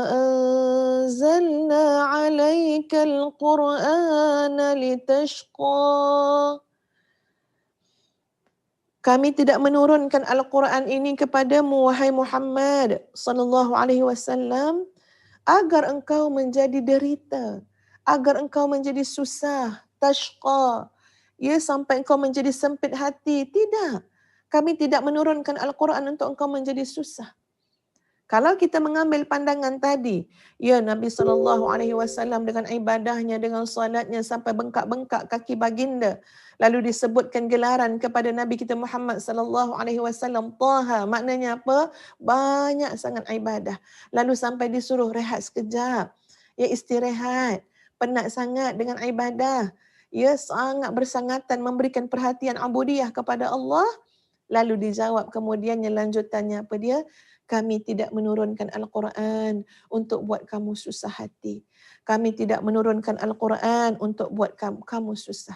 anzalna 'alaikal Qur'ana litashqa. Kami tidak menurunkan Al-Quran ini kepadamu wahai Muhammad sallallahu alaihi wasallam agar engkau menjadi derita, agar engkau menjadi susah, tashqa, sampai engkau menjadi sempit hati. Tidak. Kami tidak menurunkan Al-Quran untuk engkau menjadi susah. Kalau kita mengambil pandangan tadi, Nabi SAW dengan ibadahnya, dengan salatnya sampai bengkak-bengkak kaki baginda, lalu disebutkan gelaran kepada Nabi kita Muhammad SAW, Taha, maknanya apa? Banyak sangat ibadah. Lalu sampai disuruh rehat sekejap, istirahat, penat sangat dengan ibadah, sangat bersangatan memberikan perhatian ubudiyah kepada Allah. Lalu dijawab kemudiannya lanjutannya apa dia? Kami tidak menurunkan Al-Quran untuk buat kamu susah hati. Kami tidak menurunkan Al-Quran untuk buat kamu susah.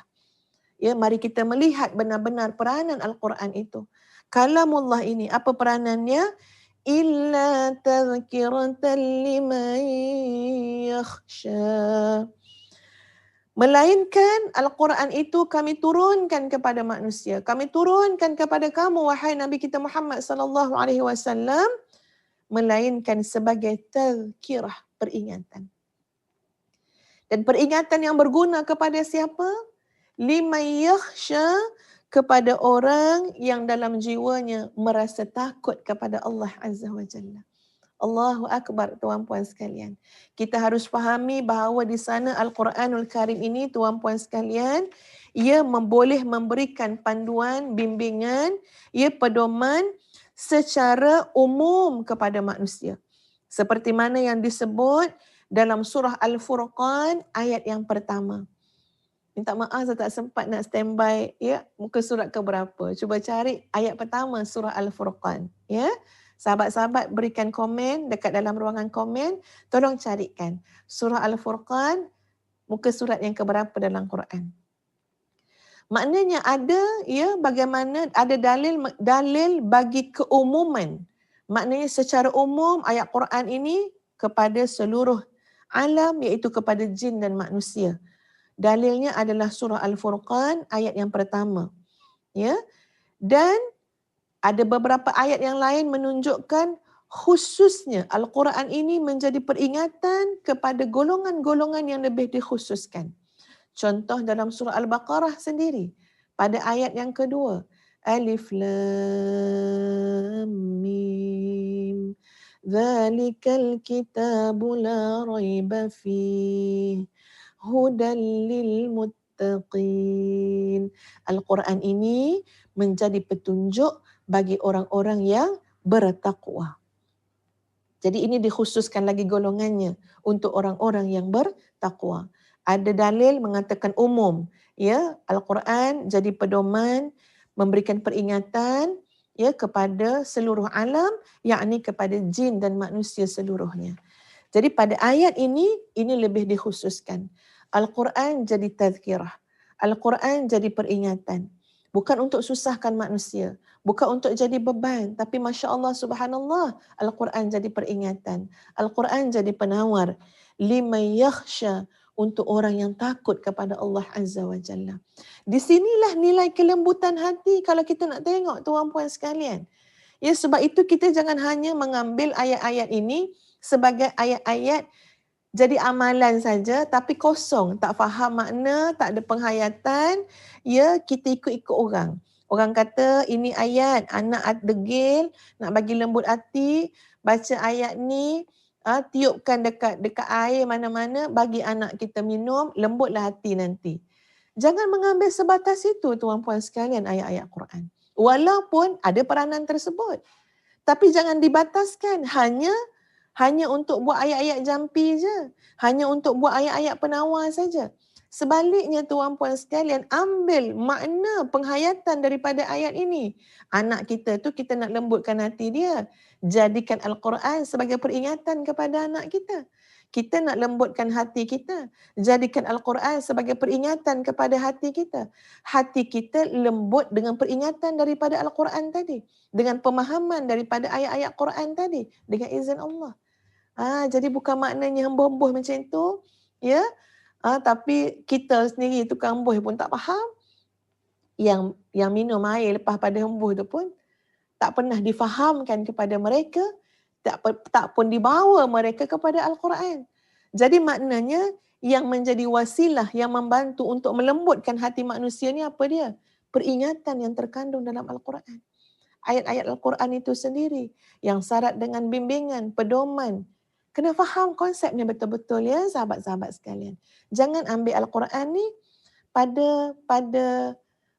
Mari kita melihat benar-benar peranan Al-Quran itu. Kalamullah ini, apa peranannya? Illa tadhkiratan liman yakhsha. Melainkan Al-Quran itu kami turunkan kepada manusia. Kami turunkan kepada kamu wahai Nabi kita Muhammad sallallahu alaihi wasallam melainkan sebagai tazkirah, peringatan. Dan peringatan yang berguna kepada siapa? Liman yakhsha, kepada orang yang dalam jiwanya merasa takut kepada Allah Azza wa Jalla. Allahu Akbar tuan puan sekalian. Kita harus fahami bahawa di sana Al-Quranul Karim ini tuan puan sekalian, ia boleh memberikan panduan, bimbingan, pedoman secara umum kepada manusia. Seperti mana yang disebut dalam surah Al-Furqan ayat yang pertama. Minta maaf saya tak sempat nak standby muka surat ke berapa. Cuba cari ayat pertama surah Al-Furqan, Sahabat-sahabat berikan komen dekat dalam ruangan komen. Tolong carikan surah Al-Furqan, muka surat yang keberapa dalam Quran. Maknanya ada bagaimana ada dalil bagi keumuman. Maknanya secara umum ayat Quran ini kepada seluruh alam, iaitu kepada jin dan manusia. Dalilnya adalah surah Al-Furqan ayat yang pertama. Ya. Dan ada beberapa ayat yang lain menunjukkan khususnya Al-Quran ini menjadi peringatan kepada golongan-golongan yang lebih dikhususkan. Contoh dalam surah Al-Baqarah sendiri pada ayat yang kedua, Alif Lam Mim Zalikal kitabu la raiba fih Hudan lil muttaqin. Al-Quran ini menjadi petunjuk bagi orang-orang yang bertakwa. Jadi ini dikhususkan lagi golongannya untuk orang-orang yang bertakwa. Ada dalil mengatakan umum, ya, Al-Quran jadi pedoman, memberikan peringatan kepada seluruh alam, yakni kepada jin dan manusia seluruhnya. Jadi pada ayat ini lebih dikhususkan. Al-Quran jadi tazkirah. Al-Quran jadi peringatan. Bukan untuk susahkan manusia. Bukan untuk jadi beban. Tapi Masya Allah, Subhanallah, Al-Quran jadi peringatan. Al-Quran jadi penawar. Liman yakhsha, untuk orang yang takut kepada Allah Azza wa Jalla. Di sinilah nilai kelembutan hati kalau kita nak tengok, tuan puan sekalian. Ya, sebab itu kita jangan hanya mengambil ayat-ayat ini sebagai ayat-ayat jadi amalan saja tapi kosong, tak faham makna, tak ada penghayatan, ya, kita ikut-ikut orang. Orang kata ini ayat anak degil, nak bagi lembut hati, baca ayat ni, tiupkan dekat air mana-mana, bagi anak kita minum, lembutlah hati nanti. Jangan mengambil sebatas itu, tuan puan sekalian, ayat-ayat Quran. Walaupun ada peranan tersebut. Tapi jangan dibataskan hanya untuk buat ayat-ayat jampi je. Hanya untuk buat ayat-ayat penawar saja. Sebaliknya, tuan puan sekalian, ambil makna penghayatan daripada ayat ini. Anak kita tu kita nak lembutkan hati dia. Jadikan Al-Quran sebagai peringatan kepada anak kita. Kita nak lembutkan hati kita. Jadikan Al-Quran sebagai peringatan kepada hati kita. Hati kita lembut dengan peringatan daripada Al-Quran tadi. Dengan pemahaman daripada ayat-ayat Quran tadi. Dengan izin Allah. Jadi bukan maknanya hembuh-hembuh macam itu. Ya. Tapi kita sendiri tukang hembuh pun tak faham. Yang minum air lepas pada hembuh tu pun tak pernah difahamkan kepada mereka, tak pun dibawa mereka kepada Al-Quran. Jadi maknanya yang menjadi wasilah yang membantu untuk melembutkan hati manusia ni apa dia? Peringatan yang terkandung dalam Al-Quran. Ayat-ayat Al-Quran itu sendiri yang syarat dengan bimbingan, pedoman. Kena faham konsepnya betul-betul, ya, sahabat-sahabat sekalian. Jangan ambil Al-Quran ni pada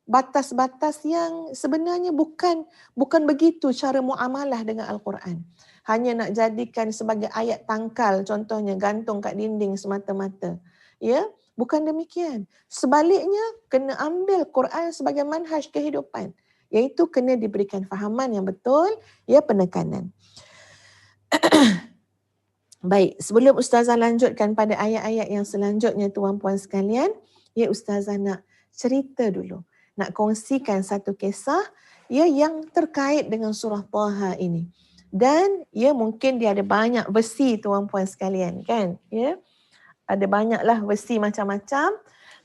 batas-batas yang sebenarnya bukan begitu cara muamalah dengan Al-Quran. Hanya nak jadikan sebagai ayat tangkal, contohnya gantung kat dinding semata-mata. Ya, bukan demikian. Sebaliknya, kena ambil Quran sebagai manhaj kehidupan. Iaitu kena diberikan fahaman yang betul, ya, penekanan. Baik, sebelum Ustazah lanjutkan pada ayat-ayat yang selanjutnya, tuan puan sekalian, ya, Ustazah nak cerita dulu. Nak kongsikan satu kisah, ya, yang terkait dengan surah Taha ini. Dan ya, mungkin dia ada banyak versi, tuan puan sekalian, kan? Ya, ada banyaklah versi macam-macam,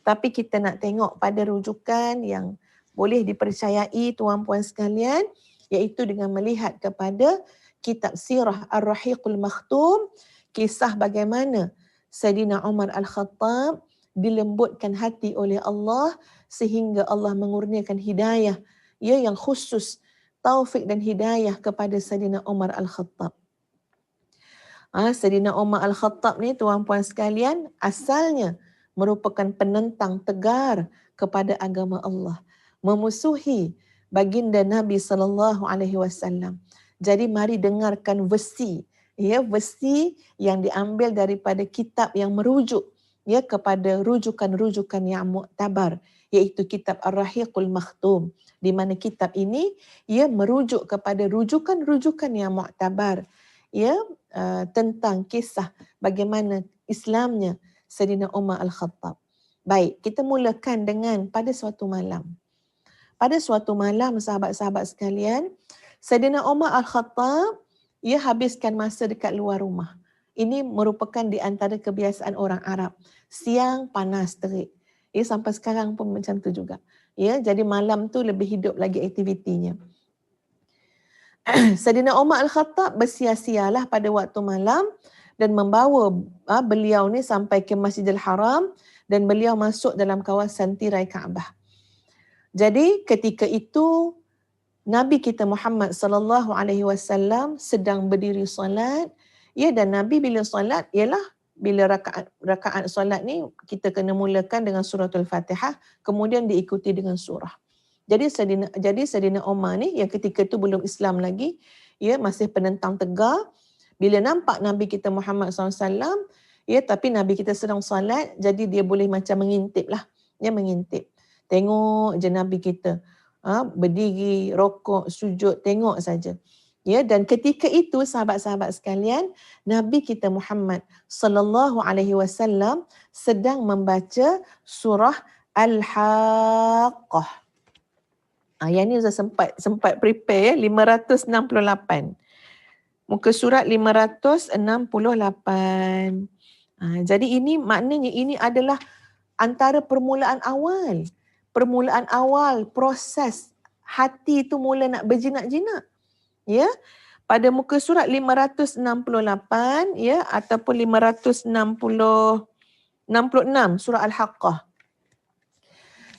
tapi kita nak tengok pada rujukan yang boleh dipercayai, tuan puan sekalian, iaitu dengan melihat kepada kitab Sirah Ar-Rahiqul Makhtum, kisah bagaimana Sayyidina Umar Al-Khattab dilembutkan hati oleh Allah sehingga Allah mengurniakan hidayah, ya, yang khusus, taufik dan hidayah kepada Sayyidina Umar Al-Khattab. Sayyidina Umar Al-Khattab ni, tuan puan sekalian, asalnya merupakan penentang tegar kepada agama Allah, memusuhi baginda Nabi SAW. Jadi mari dengarkan versi, ya, versi yang diambil daripada kitab yang merujuk ya kepada rujukan-rujukan yang muktabar, iaitu kitab Ar-Rahiqul Makhtum, di mana kitab ini ia merujuk kepada rujukan-rujukan yang muktabar, ya, tentang kisah bagaimana Islamnya Sayyidina Umar Al-Khattab. Baik, kita mulakan dengan pada suatu malam. Pada suatu malam, sahabat-sahabat sekalian, Sayyidina Umar Al-Khattab ia habiskan masa dekat luar rumah. Ini merupakan di antara kebiasaan orang Arab. Siang panas terik. Ya, sampai sekarang pun macam tu juga. Ya, jadi malam tu lebih hidup lagi aktivitinya. Sayyidina Umar Al-Khattab bersia-sialah pada waktu malam dan membawa beliau ni sampai ke Masjidil Haram dan beliau masuk dalam kawasan tirai Kaabah. Jadi ketika itu Nabi kita Muhammad sallallahu alaihi wasallam sedang berdiri solat, ya, dan Nabi bila solat ialah bila rakaat solat ni kita kena mulakan dengan suratul Fatihah, kemudian diikuti dengan surah. Jadi Sayyidina Umar ni yang ketika tu belum Islam lagi, ya, masih penentang tegar. Bila nampak Nabi kita Muhammad SAW, ya, tapi Nabi kita sedang solat, jadi dia boleh macam mengintip lah, ya, mengintip. Tengok je Nabi kita, berdiri, rokok, sujud, tengok saja. Ya, dan ketika itu sahabat-sahabat sekalian, Nabi kita Muhammad sallallahu alaihi wasallam sedang membaca surah Al-Haqqah. Yang ni saya sempat prepare, 568. Muka surat 568. Jadi ini maknanya ini adalah antara permulaan awal. Permulaan awal proses hati tu mula nak berjinak-jinak. Ya. Pada muka surat 568, ya, ataupun 566 surah Al-Haqqah.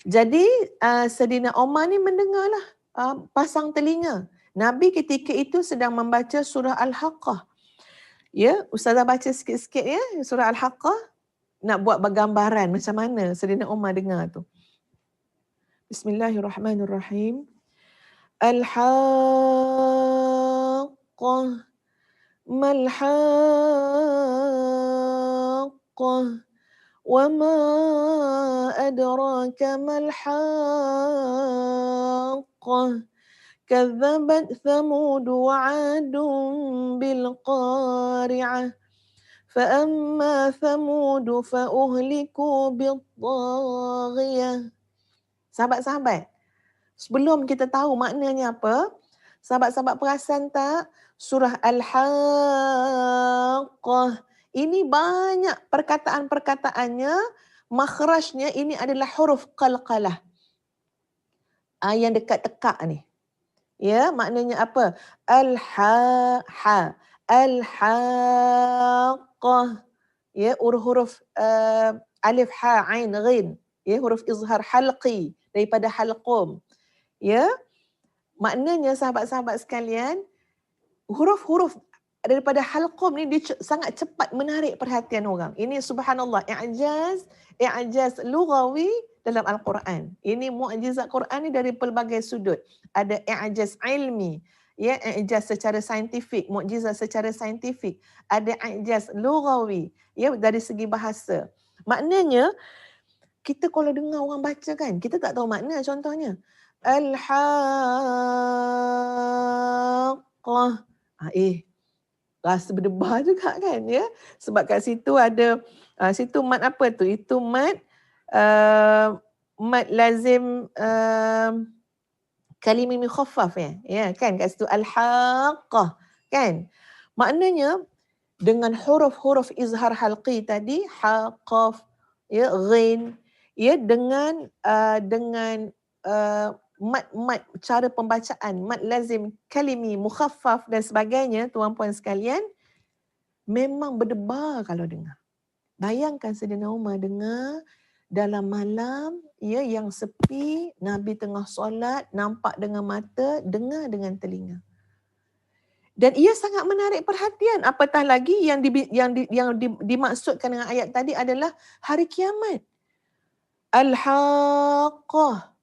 Jadi Sayyidina Umar ni mendengarlah, pasang telinga. Nabi ketika itu sedang membaca surah Al-Haqqah. Ya, Ustazah baca sikit-sikit ya surah Al-Haqqah, nak buat bergambaran macam mana Sayyidina Umar dengar tu. Bismillahirrahmanirrahim. Al-Haqqah mal-Haqqah وَمَا أَدْرَاكَ مَا الْحَاقَّةُ كَذَّبَتْ ثَمُودُ وَعَادٌ بِالْقَارِعَةِ فَأَمَّا ثَمُودُ فَأُهْلِكُوا بِالطَّاغِيَةِ. Sahabat-sahabat, sebelum kita tahu maknanya apa, sahabat-sahabat perasan tak surah Al-Haqqah ini banyak perkataan-perkataannya, makhrajnya ini adalah huruf qalqalah. Yang dekat tekak ni. Ya, maknanya apa? Al-ha, al-haqqah. Ya, huruf alif ha ain ghin. Ya, huruf izhar halqi daripada halqum. Ya. Maknanya sahabat-sahabat sekalian, huruf-huruf daripada halqum ni dia sangat cepat menarik perhatian orang. Ini subhanallah, i'jaz lughawi dalam Al-Quran. Ini mukjizat Quran ni dari pelbagai sudut. Ada i'jaz ilmi, ya, i'jaz secara saintifik, mukjizat secara saintifik. Ada i'jaz lughawi, ya, dari segi bahasa. Maknanya kita kalau dengar orang baca kan, kita tak tahu makna. Contohnya Al-Haqqah. Rasa berdebar juga kan, ya. Sebab kat situ ada situ mat apa tu? Itu mat lazim kalimah mukhaffaf ya. Ya kan, kat situ al-haqqah kan. Maknanya dengan huruf-huruf izhar halqi tadi, ha, qaf, ya, ghin, ya, dengan mat cara pembacaan, mat lazim kalimi mukhaffaf dan sebagainya, tuan-puan sekalian, memang berdebar kalau dengar. Bayangkan Sayyidina Umar dengar dalam malam, ya, yang sepi, Nabi tengah solat, nampak dengan mata, dengar dengan telinga. Dan ia sangat menarik perhatian, apatah lagi yang dimaksudkan dengan ayat tadi adalah hari kiamat. Al-Haqqah,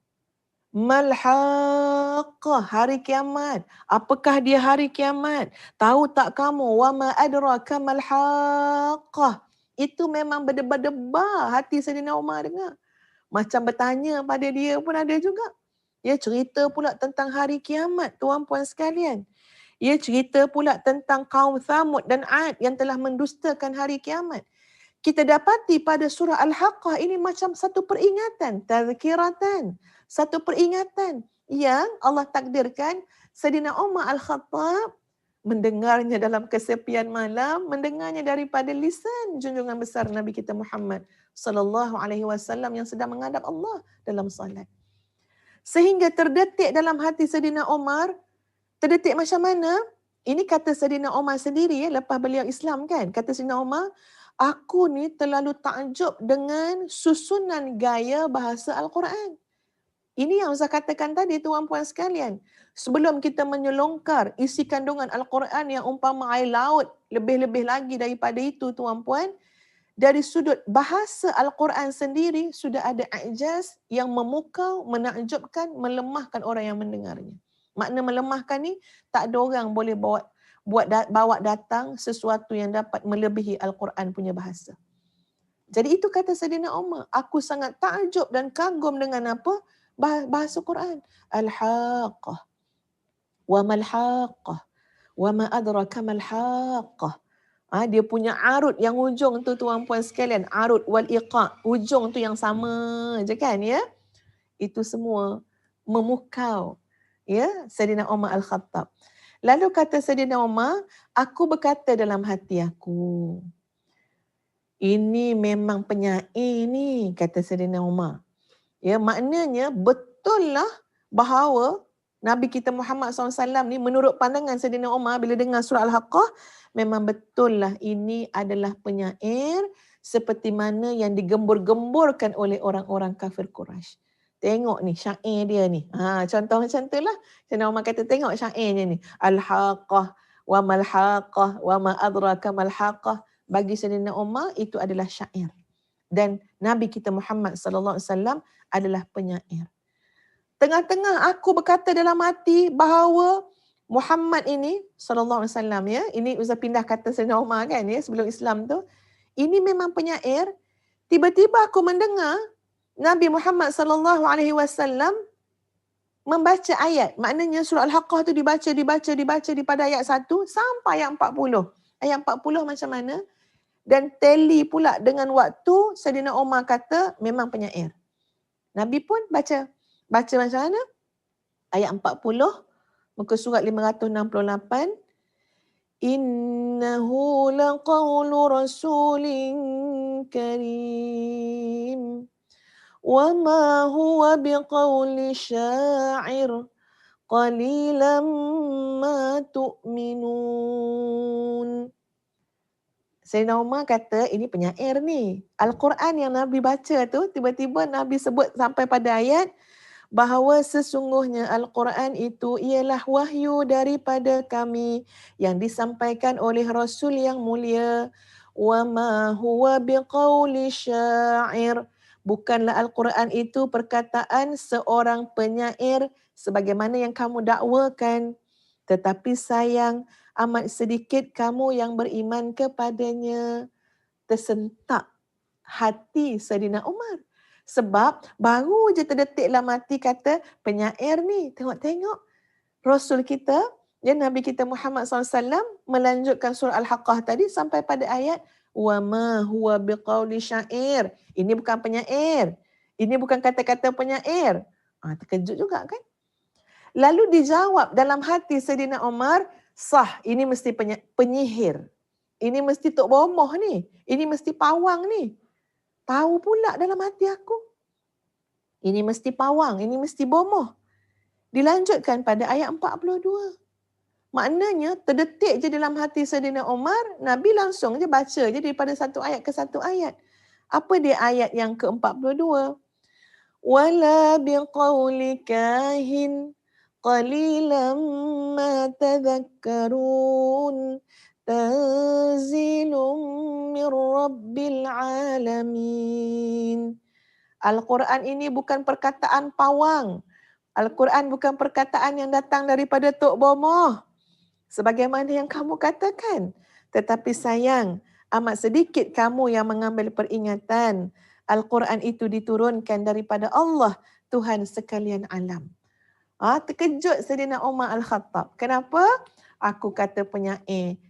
mal-Haqqah, hari kiamat. Apakah dia hari kiamat? Tahu tak kamu? Wa ma adraka mal-Haqqah. Itu memang berdebar-debar hati Saidina Umar dengar. Macam bertanya pada dia pun ada juga. Dia cerita pula tentang hari kiamat, tuan-puan sekalian. Ia cerita pula tentang kaum Thamud dan Ad yang telah mendustakan hari kiamat. Kita dapati pada surah Al-Haqqah ini macam satu peringatan, tazkiratan, satu peringatan yang Allah takdirkan Saidina Umar Al-Khattab mendengarnya dalam kesepian malam, mendengarnya daripada lisan junjungan besar Nabi kita Muhammad sallallahu alaihi wasallam yang sedang menghadap Allah dalam salat. Sehingga terdetik dalam hati Saidina Umar, terdetik macam mana? Ini kata Saidina Umar sendiri lepas beliau Islam kan. Kata Saidina Umar, aku ni terlalu takjub dengan susunan gaya bahasa Al-Quran. Ini yang Ustaz katakan tadi tuan-puan sekalian. Sebelum kita menyelongkar isi kandungan Al-Quran yang umpama air laut, lebih-lebih lagi daripada itu tuan-puan, dari sudut bahasa Al-Quran sendiri sudah ada ijaz yang memukau, menakjubkan, melemahkan orang yang mendengarnya. Makna melemahkan ni, tak ada orang boleh bawa datang sesuatu yang dapat melebihi Al-Quran punya bahasa. Jadi itu kata Saidina Umar, aku sangat takjub dan kagum dengan apa? Bahasa Quran. Al-Haqqah, wa mal-Haqqah, wa ma adraka mal-Haqqah. Dia punya arut yang ujung tu tuan-puan sekalian, arut wal iqa, ujung tu yang sama je kan ya. Itu semua memukau ya Saidina Umar Al-Khattab. Lalu kata Saidina Umar, aku berkata dalam hati aku, ini memang penyair ni, kata Saidina Umar. Ya, maknanya betul lah bahawa Nabi kita Muhammad SAW ni menurut pandangan Saidina Umar bila dengar surah Al-Haqqah, memang betul lah ini adalah penyair seperti mana yang digembur-gemburkan oleh orang-orang kafir Quraisy. Tengok ni syair dia ni. Contoh macam tu lah. Saidina Umar kata tengok syairnya ni. Al-Haqqah wa mal-Haqqah wa ma adraka mal-Haqqah. Bagi Saidina Umar itu adalah syair. Dan Nabi kita Muhammad SAW adalah penyair. Tengah-tengah aku berkata dalam hati bahawa Muhammad ini sallallahu alaihi wasallam ya, ini Ustaz pindah kata Saidina Umar kan ya sebelum Islam tu, ini memang penyair. Tiba-tiba aku mendengar Nabi Muhammad sallallahu alaihi wasallam membaca ayat. Maknanya surah Al-Haqqah tu dibaca daripada ayat 1 sampai ayat 40. Ayat 40 macam mana? Dan tally pula dengan waktu Saidina Umar kata memang penyair. Nabi pun baca macam mana? Ayat 40, muka surat 568. Innahu laqawlu rasulin karim. Wa ma huwa biqawli syair. Qalilan ma tu'minun. Saidina Umar kata ini penyair ni. Al-Quran yang Nabi baca tu, tiba-tiba Nabi sebut sampai pada ayat bahawa sesungguhnya Al-Quran itu ialah wahyu daripada kami yang disampaikan oleh Rasul yang mulia. Wa ma huwa biqauli syair. Bukanlah Al-Quran itu perkataan seorang penyair sebagaimana yang kamu dakwakan. Tetapi sayang, amat sedikit kamu yang beriman kepadanya. Tersentak hati Saidina Umar. Sebab baru je terdetik dalam hati kata penyair ni. Tengok-tengok Rasul kita, ya Nabi kita Muhammad SAW melanjutkan surah Al-Haqqah tadi sampai pada ayat wa ma huwa biqauli syair. Ini bukan penyair. Ini bukan kata-kata penyair. Terkejut juga kan? Lalu dijawab dalam hati Saidina Umar, sah, ini mesti penyihir. Ini mesti Tok Bomoh ni. Ini mesti pawang ni. Tahu pula dalam hati aku. Ini mesti pawang, ini mesti bomoh. Dilanjutkan pada ayat 42. Maknanya terdetik je dalam hati Saidina Umar, Nabi langsung je baca je daripada satu ayat ke satu ayat. Apa dia ayat yang ke-42? Wala biqauli kahin qalilan ma tadhakkarun. Tanzilum min Rabbil Alamin. Al-Quran ini bukan perkataan pawang. Al-Quran bukan perkataan yang datang daripada Tok Bomoh. Sebagaimana yang kamu katakan. Tetapi sayang, Amat sedikit kamu yang mengambil peringatan. Al-Quran itu diturunkan daripada Allah, Tuhan sekalian alam. Terkejut Saidina Umar Al-Khattab. Kenapa? Aku kata penyair.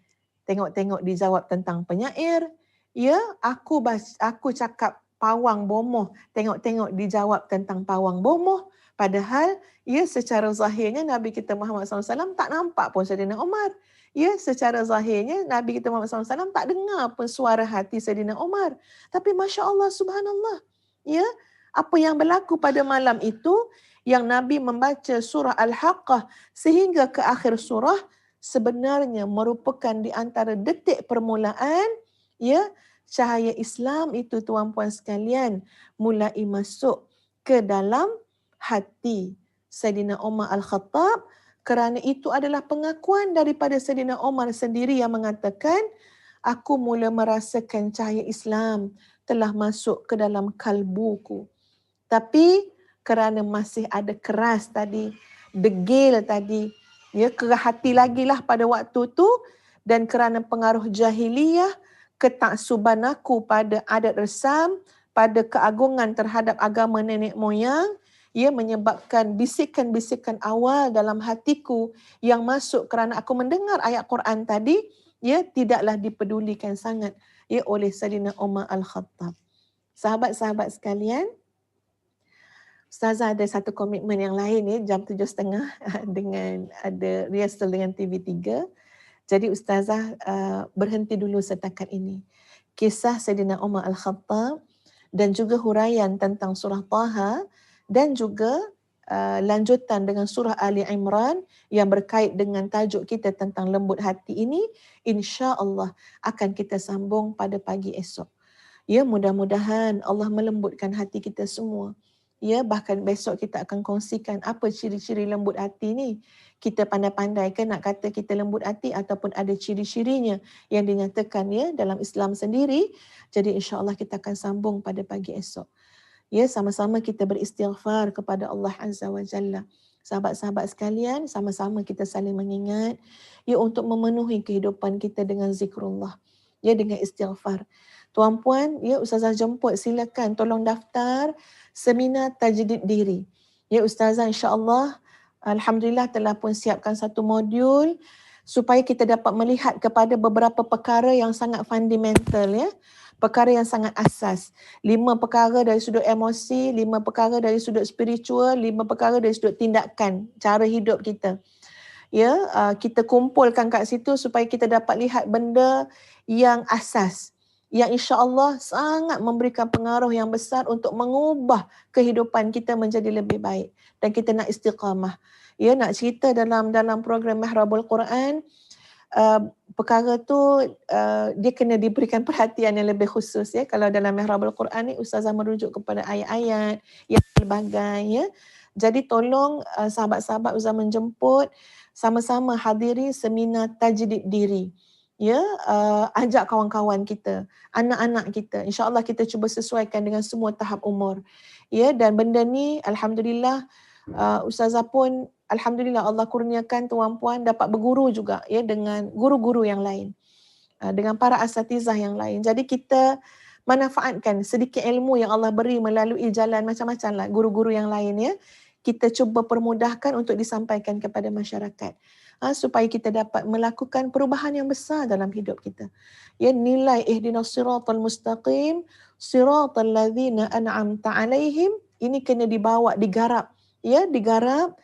Tengok-tengok dijawab tentang penyair. Ya, aku cakap pawang bomoh. Tengok-tengok dijawab tentang pawang bomoh. Padahal, ya secara zahirnya Nabi kita Muhammad SAW tak nampak pun Saidina Umar. Ya, secara zahirnya Nabi kita Muhammad SAW tak dengar pun suara hati Saidina Umar. Tapi Masya Allah, Subhanallah. Ya, apa yang berlaku pada malam itu, yang Nabi membaca surah Al-Haqqah sehingga ke akhir surah, sebenarnya merupakan di antara detik permulaan, ya, cahaya Islam itu tuan-puan sekalian mulai masuk ke dalam hati Saidina Umar Al-Khattab. Kerana itu adalah pengakuan daripada Saidina Umar sendiri yang mengatakan, aku mula merasakan cahaya Islam telah masuk ke dalam kalbuku. Tapi kerana masih ada keras tadi, degil tadi, ya, kerah hati lagi lah pada waktu tu, dan kerana pengaruh jahiliyah, ketaksuban aku pada adat resam, pada keagungan terhadap agama nenek moyang, ia menyebabkan bisikan-bisikan awal dalam hatiku yang masuk kerana aku mendengar ayat Quran tadi, ya, tidaklah dipedulikan sangat, ya, oleh Saidina Umar Al-Khattab. Sahabat-sahabat sekalian, Ustazah ada satu komitmen yang lain ya, jam 7.30 dengan ada rehearsal dengan TV3. Jadi Ustazah berhenti dulu setakat ini. Kisah Saidina Umar Al-Khattab dan juga huraian tentang surah Taha dan juga lanjutan dengan surah Ali Imran yang berkait dengan tajuk kita tentang lembut hati ini, insya-Allah akan kita sambung pada pagi esok. Ya, mudah-mudahan Allah melembutkan hati kita semua. Ya, bahkan besok kita akan kongsikan apa ciri-ciri lembut hati ni. Kita pandai-pandai ke nak kata kita lembut hati ataupun ada ciri-cirinya yang dinyatakan ya dalam Islam sendiri. Jadi insya-Allah kita akan sambung pada pagi esok. Ya, sama-sama kita beristighfar kepada Allah Azza wa Jalla. Sahabat-sahabat sekalian, sama-sama kita saling mengingat ya untuk memenuhi kehidupan kita dengan zikrullah. Ya, dengan istighfar. Tuan-puan, ya Ustazah jemput, silakan tolong daftar seminar tajdid diri. Ya Ustazah insya-Allah alhamdulillah telah pun siapkan satu modul supaya kita dapat melihat kepada beberapa perkara yang sangat fundamental ya. Perkara yang sangat asas. 5 perkara dari sudut emosi, 5 perkara dari sudut spiritual, 5 perkara dari sudut tindakan, cara hidup kita. Ya, kita kumpulkan kat situ supaya kita dapat lihat benda yang asas, yang insya-Allah sangat memberikan pengaruh yang besar untuk mengubah kehidupan kita menjadi lebih baik, dan kita nak istiqamah. Ya, nak cerita dalam program Mihrabul Quran, perkara tu dia kena diberikan perhatian yang lebih khusus ya. Kalau dalam Mihrabul Quran ni Ustazah merujuk kepada ayat-ayat yang pelbagai ya. Jadi tolong sahabat-sahabat Ustazah menjemput sama-sama hadiri seminar tajdid diri. Ya, ajak kawan-kawan kita, anak-anak kita. InsyaAllah kita cuba sesuaikan dengan semua tahap umur. Ya, dan benda ni alhamdulillah Ustazah pun alhamdulillah Allah kurniakan tuan-puan dapat berguru juga ya dengan guru-guru yang lain. Dengan para asatizah yang lain. Jadi kita manfaatkan sedikit ilmu yang Allah beri melalui jalan macam-macam lah guru-guru yang lain ya. Kita cuba permudahkan untuk disampaikan kepada masyarakat. Supaya kita dapat melakukan perubahan yang besar dalam hidup kita. Ya, nilai ihdinas siratal mustaqim, siratal ladzina an'amta alaihim, ini kena dibawa, digarap. Ya, digarap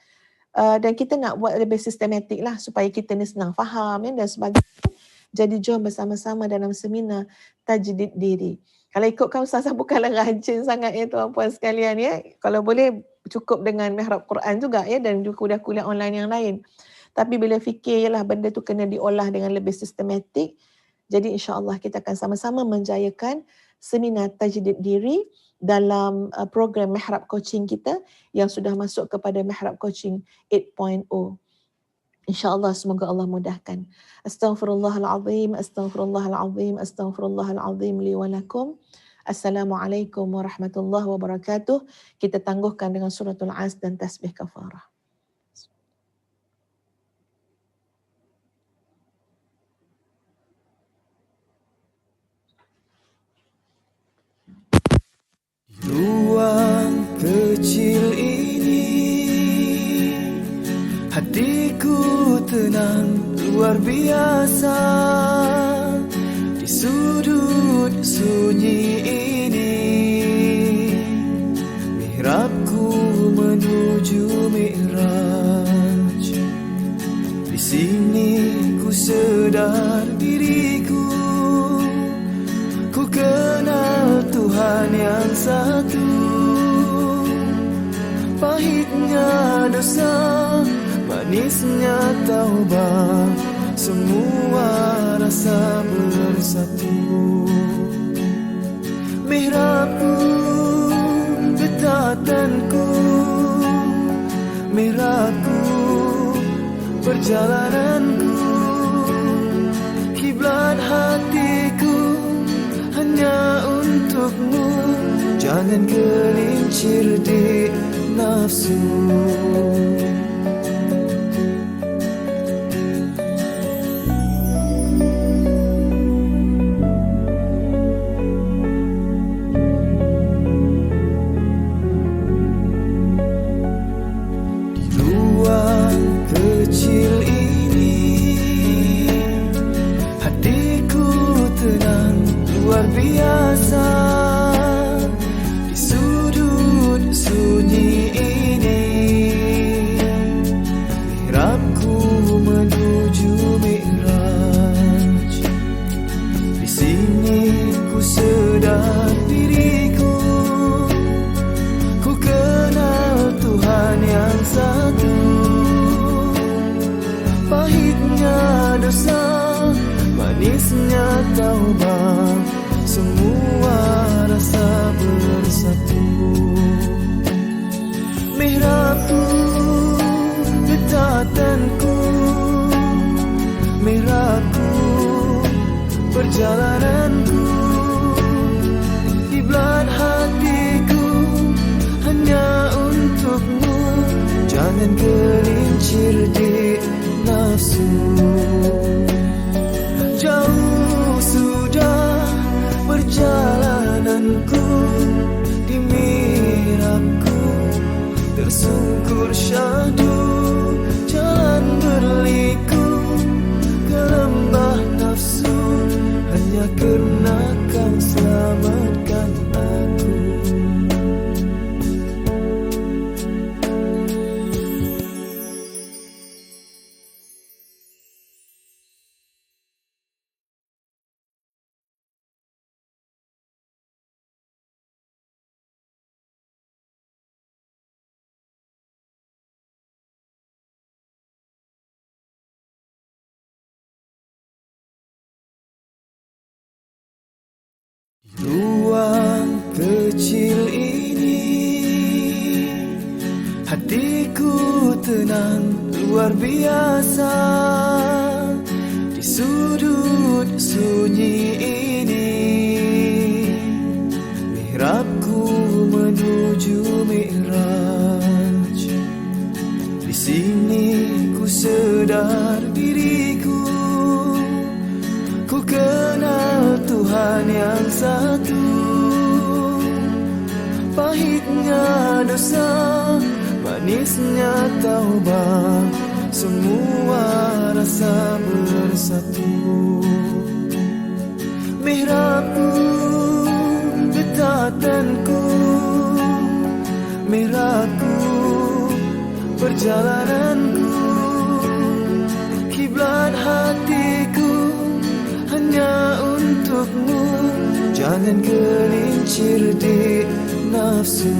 dan kita nak buat lebih sistematik lah supaya kita ni senang faham ya, dan sebagainya. Jadi jom bersama-sama dalam seminar tajdid diri. Kalau ikutkan Ustazah bukanlah rajin sangat ya tuan-puan sekalian ya. Kalau boleh cukup dengan Mihrab Quran juga ya, dan juga kuliah online yang lain. Tapi bila fikir ialah benda tu kena diolah dengan lebih sistematik. Jadi insya-Allah kita akan sama-sama menjayakan seminar tajdid diri dalam program Mihrab Coaching kita yang sudah masuk kepada Mihrab Coaching 8.0. InsyaAllah semoga Allah mudahkan. Astaghfirullahalazim, astaghfirullahalazim, astaghfirullahalazim li wa lakum. Assalamualaikum warahmatullahi wabarakatuh. Kita tangguhkan dengan suratul As dan tasbih kafarah. Ruang kecil ini, hatiku tenang luar biasa. Di sudut sunyi ini, mihrabku menuju mi'raj. Di sini ku sedar diriku, ku kenal Tuhan yang satu. Pahitnya dosa, manisnya taubat, semua rasa bersatu. Mihrabku, getatanku, mihrabku, perjalananku, kiblat hatiku hanya untukmu. Jangan gelincir di nafsu. Ruang kecil ini, hatiku tenang luar biasa. Di sudut sunyi ini, mihrabku menuju mi'raj. Di sini ku sedar diriku, ku kenal Tuhan yang satu. Pahitnya dosa, manisnya taubat, semua rasa bersatu. Mihrabku, getatanku, mihrabku, perjalananku, kiblat hatiku hanya untukmu. Jangan gelincir di nafsu. Jauh sudah perjalananku, di mihrabku tersungkur syahdu. Jalan berliku ke lembah nafsu, hanya karena kau selamatkan aku. Ruang kecil ini, hatiku tenang luar biasa. Di sudut sunyi ini, mihrabku menuju mi'raj. Di sini ku sedar diriku, ku kenal Tuhan yang satu. Pahitnya dosa, manisnya taubat, semua rasa bersatu. Mihrabku, getatanku, mihrabku, perjalananku, kiblat hatiku hanya untukmu. Jangan gelincir di nafsu.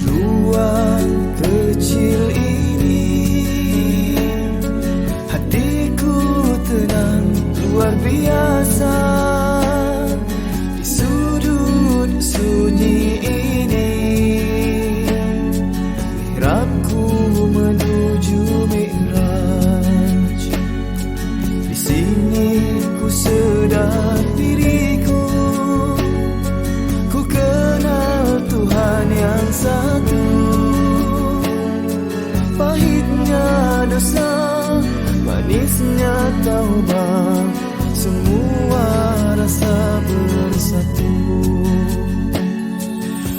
Ruang kecil ini, hatiku tenang luar biasa. Di sudut sunyi ini, mihrabku menuju mi'raj. Di sini ku sedar diriku, ku kenal dosa, manisnya taubat, semua rasa bersatu.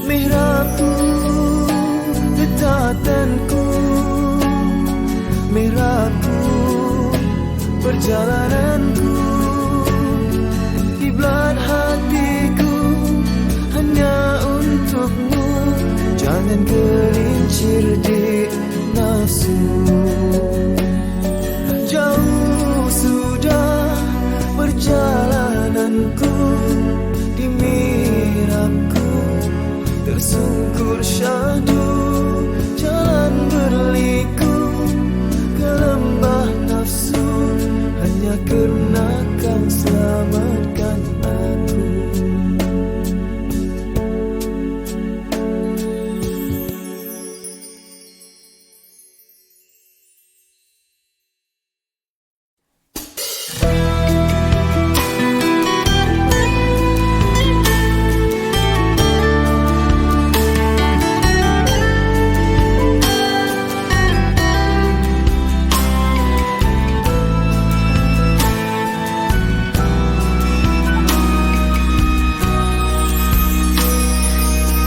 Mihrabku, ketatanku, mihrabku, perjalananku, kiblat hatiku hanya untukmu. Jangan gelincir di nafsu. Jauh sudah perjalananku, di mihrabku tersungkur syahdu. Jalan berliku ke lembah nafsu, hanya karena kau selamatkan aku.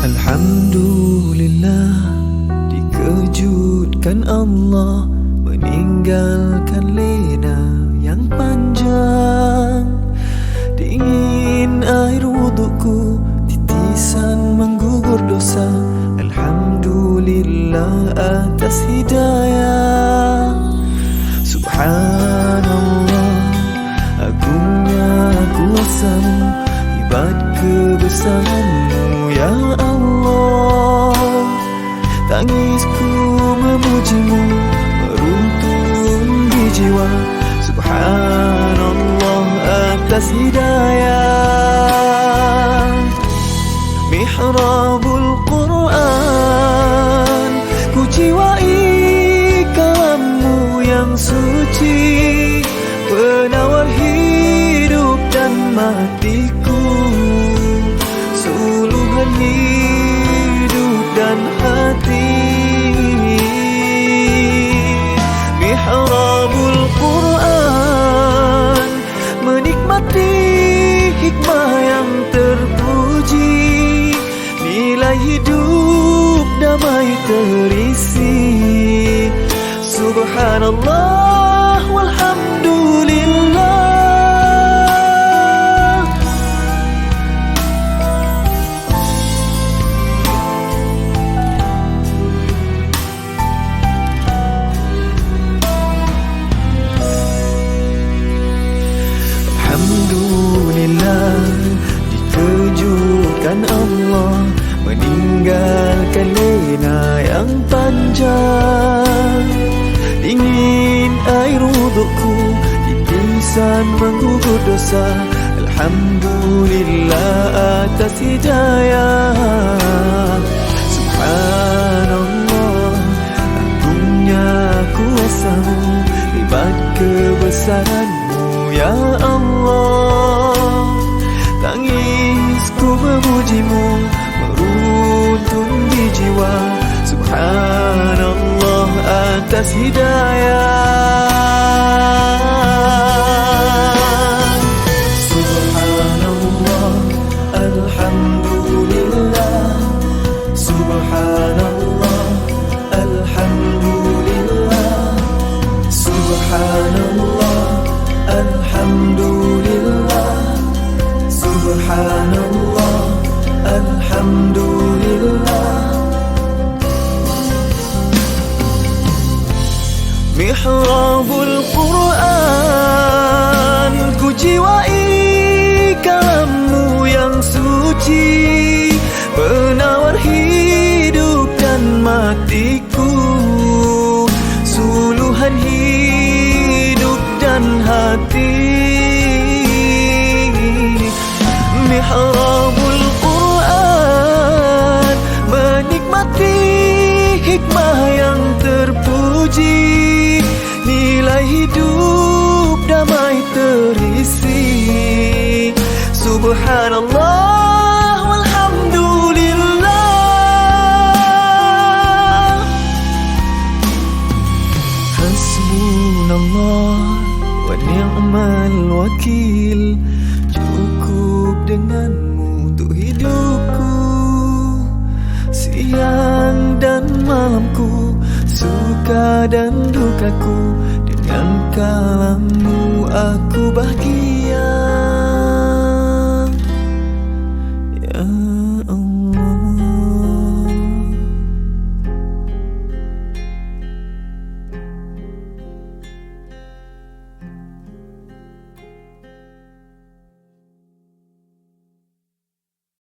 Alhamdulillah, dikejutkan Allah, meninggalkan lena yang panjang. Dingin air wudukku, titisan menggugur dosa. Alhamdulillah atas hidayah. Subhanallah, agungnya kuasamu, hebat kebesaranmu ya Allah. Tangisku memujimu, meruntun di jiwa. Subhanallah atas hidayah. Mihrabul Quran, ku jiwai kalammu yang suci, penawar hidup dan matiku, suluhan hidup dan hati. Mihrabul Quran, menikmati hikmah yang terpuji, nilai hidup damai terisi. Subhanallah walhamdulillah. Alhamdulillah, dikejutkan Allah, meninggalkan lena yang panjang. Dingin air wudukku, titisan menggugur dosa. Alhamdulillah atas hidayah. Subhanallah, agungnya kuasamu, hebat kebesaranmu ya Allah. Tangisku memujimu, meruntun di jiwa. Subhanallah atas hidayah. Subhanallah, alhamdulillah. Subhanallah, alhamdulillah. Subhanallah, alhamdulillah. Subhanallah, alhamdulillah. Mihrabul Quran, ku jiwai kalammu yang suci, penawar hidup dan matiku, suluhan hidup dan hati. Mihrabul Quran, menikmati hikmah yang terpuji, nilai hidup damai terisi. Subhanallah walhamdulillah. Hasbi suka dan dukaku, dengan kalammu aku bahagia.